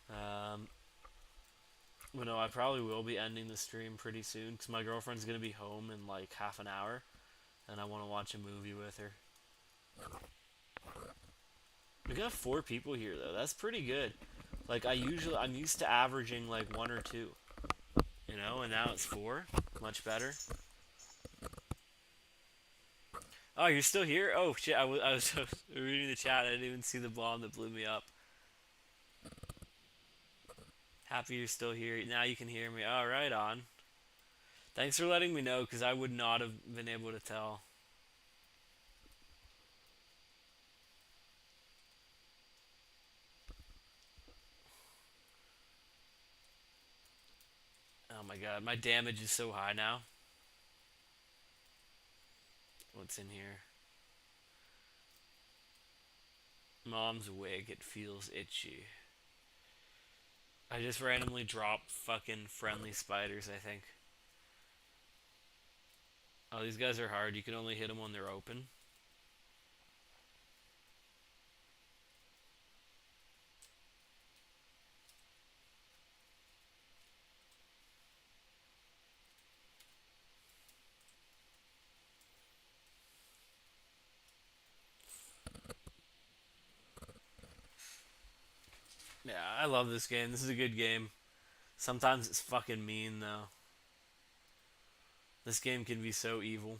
But no, I probably will be ending the stream pretty soon because my girlfriend's gonna be home in like half an hour. and I want to watch a movie with her. We got 4 people here though. That's pretty good. Like I'm used to averaging like 1 or 2, you know, and now it's 4. Much better. Oh, you're still here? Oh shit! I was reading the chat. I didn't even see the bomb that blew me up. Happy you're still here. Now you can hear me. All right, on. Thanks for letting me know, because I would not have been able to tell. Oh my god, my damage is so high now. What's in here? Mom's wig, it feels itchy. I just randomly dropped fucking friendly spiders, I think. Oh, these guys are hard. You can only hit them when they're open. Yeah, I love this game. This is a good game. Sometimes it's fucking mean, though. This game can be so evil.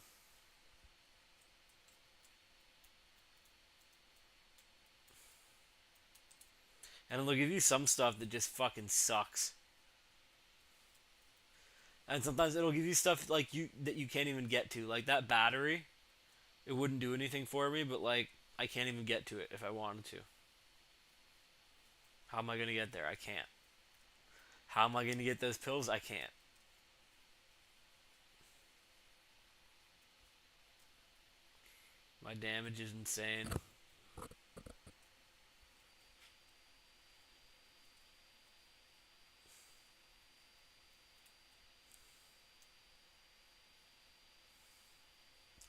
And it'll give you some stuff that just fucking sucks. And sometimes it'll give you stuff like that you can't even get to. Like that battery, it wouldn't do anything for me, but like I can't even get to it if I wanted to. How am I gonna get there? I can't. How am I gonna get those pills? I can't. My damage is insane.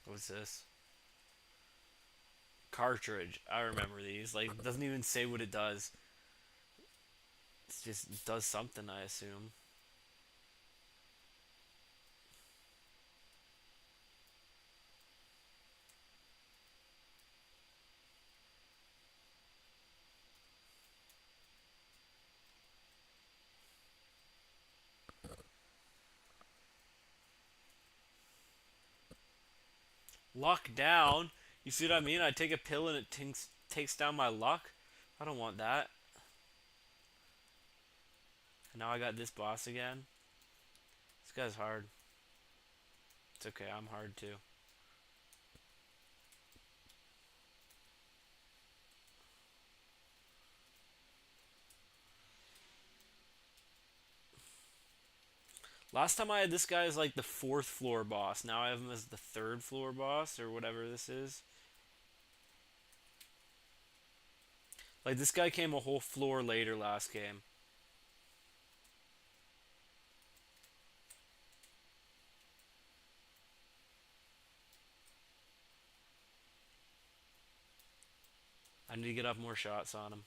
What's this? Cartridge. I remember these. Like, it doesn't even say what it does. It just does something, I assume. Luck down? You see what I mean? I take a pill and it takes down my luck? I don't want that. And now I got this boss again. This guy's hard. It's okay, I'm hard too. Last time I had this guy as like the 4th floor boss. Now I have him as the 3rd floor boss, or whatever this is. Like, this guy came a whole floor later last game. I need to get up more shots on him.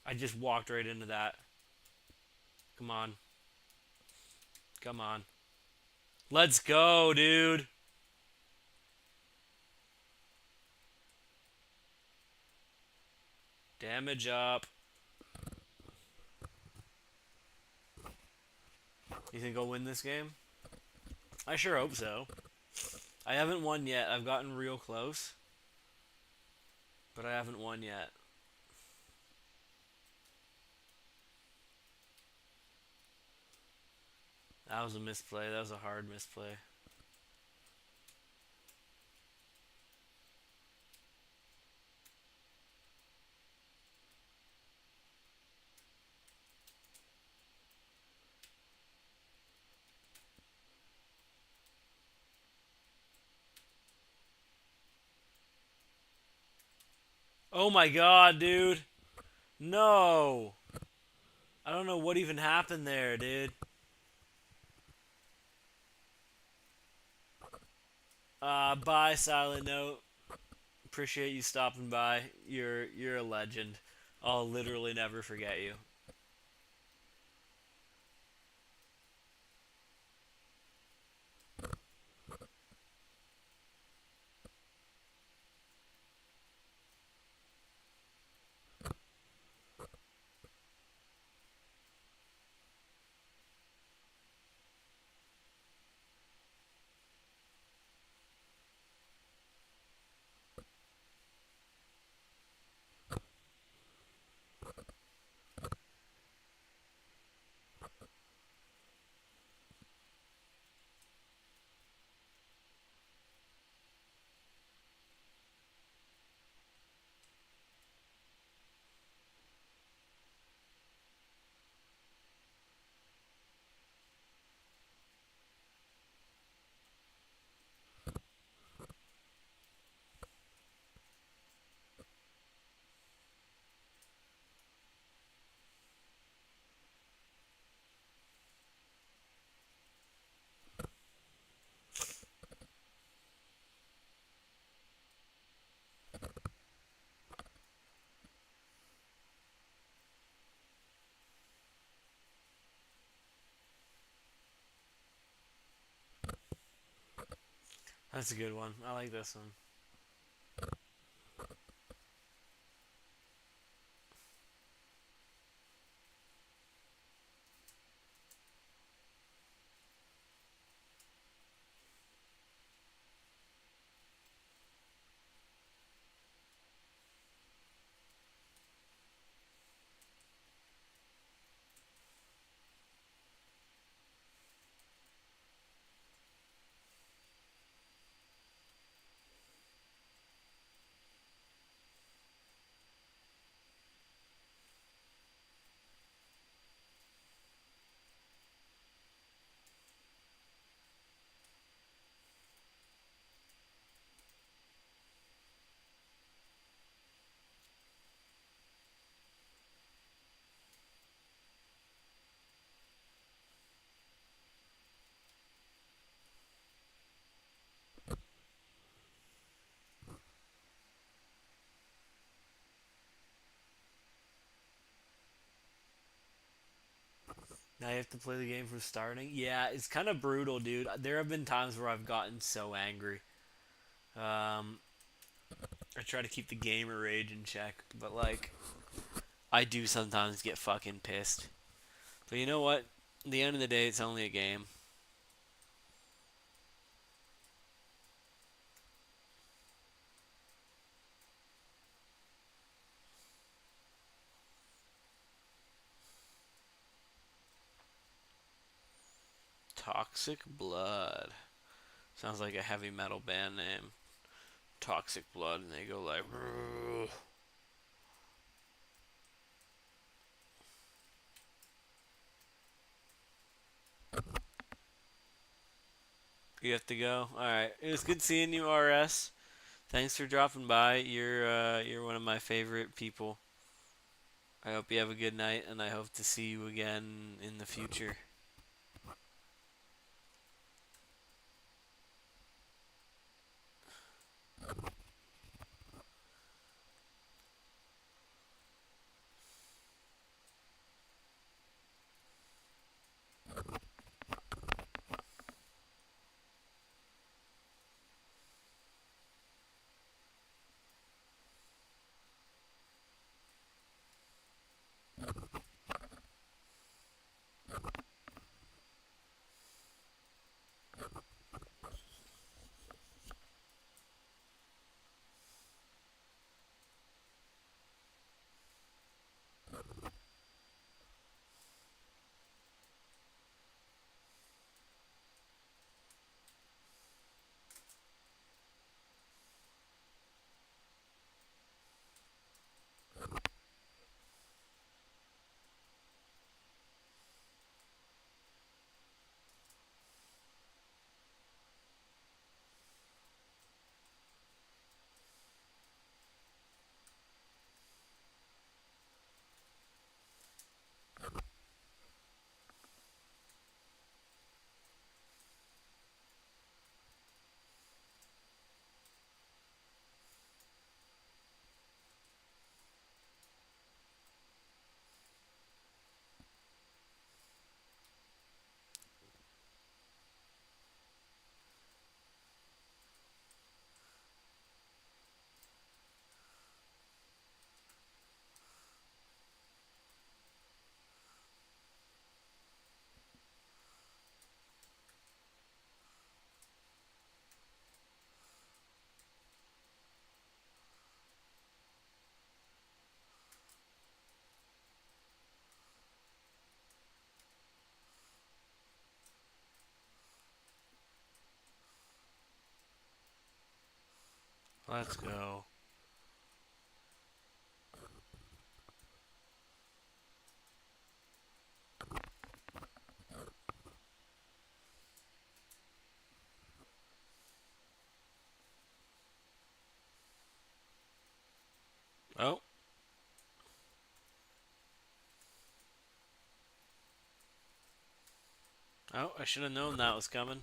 I just walked right into that. Come on. Come on. Let's go, dude. Damage up. You think I'll win this game? I sure hope so. I haven't won yet. I've gotten real close. But I haven't won yet. That was a misplay. That was a hard misplay. Oh my god, dude. No. I don't know what even happened there, dude. Bye, Silent Note. Appreciate you stopping by. You're a legend. I'll literally never forget you. That's a good one. I like this one. Now you have to play the game from starting. Yeah, it's kind of brutal, dude. There have been times where I've gotten so angry. I try to keep the gamer rage in check, but like, I do sometimes get fucking pissed. But you know what? At the end of the day, it's only a game. Toxic Blood. Sounds like a heavy metal band name. Toxic Blood, and they go like... "Rrrr." You have to go? Alright. It was good seeing you, RS. Thanks for dropping by. You're one of my favorite people. I hope you have a good night, and I hope to see you again in the future. Let's go. Oh. Oh, I should have known that was coming.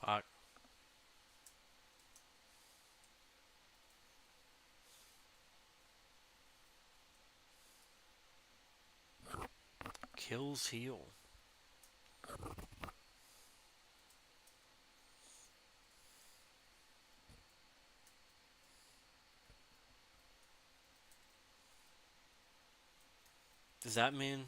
Fuck. Kills heal. Does that mean...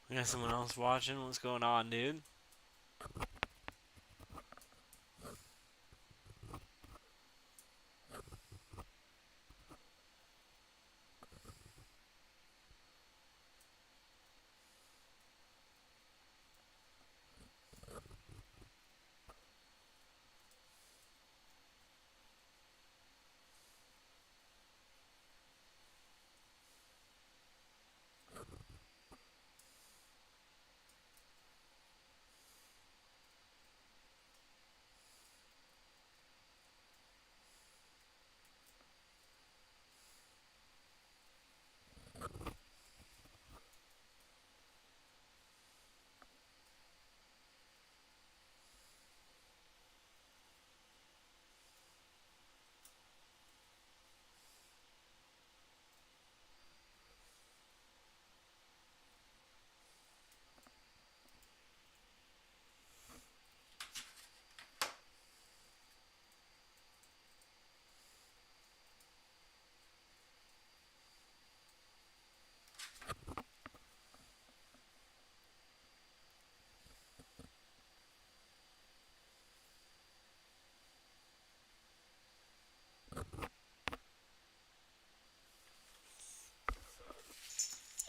We got someone else watching? What's going on, dude?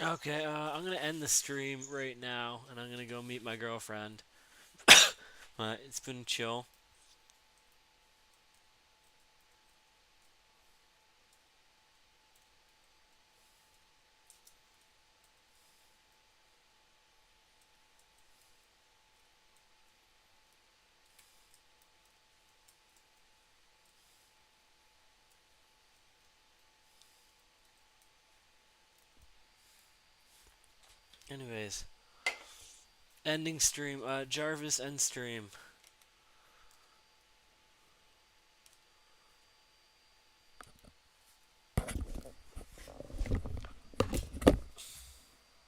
Okay, I'm gonna end the stream right now, and I'm gonna go meet my girlfriend. It's been chill. Anyways, ending stream. Jarvis, end stream.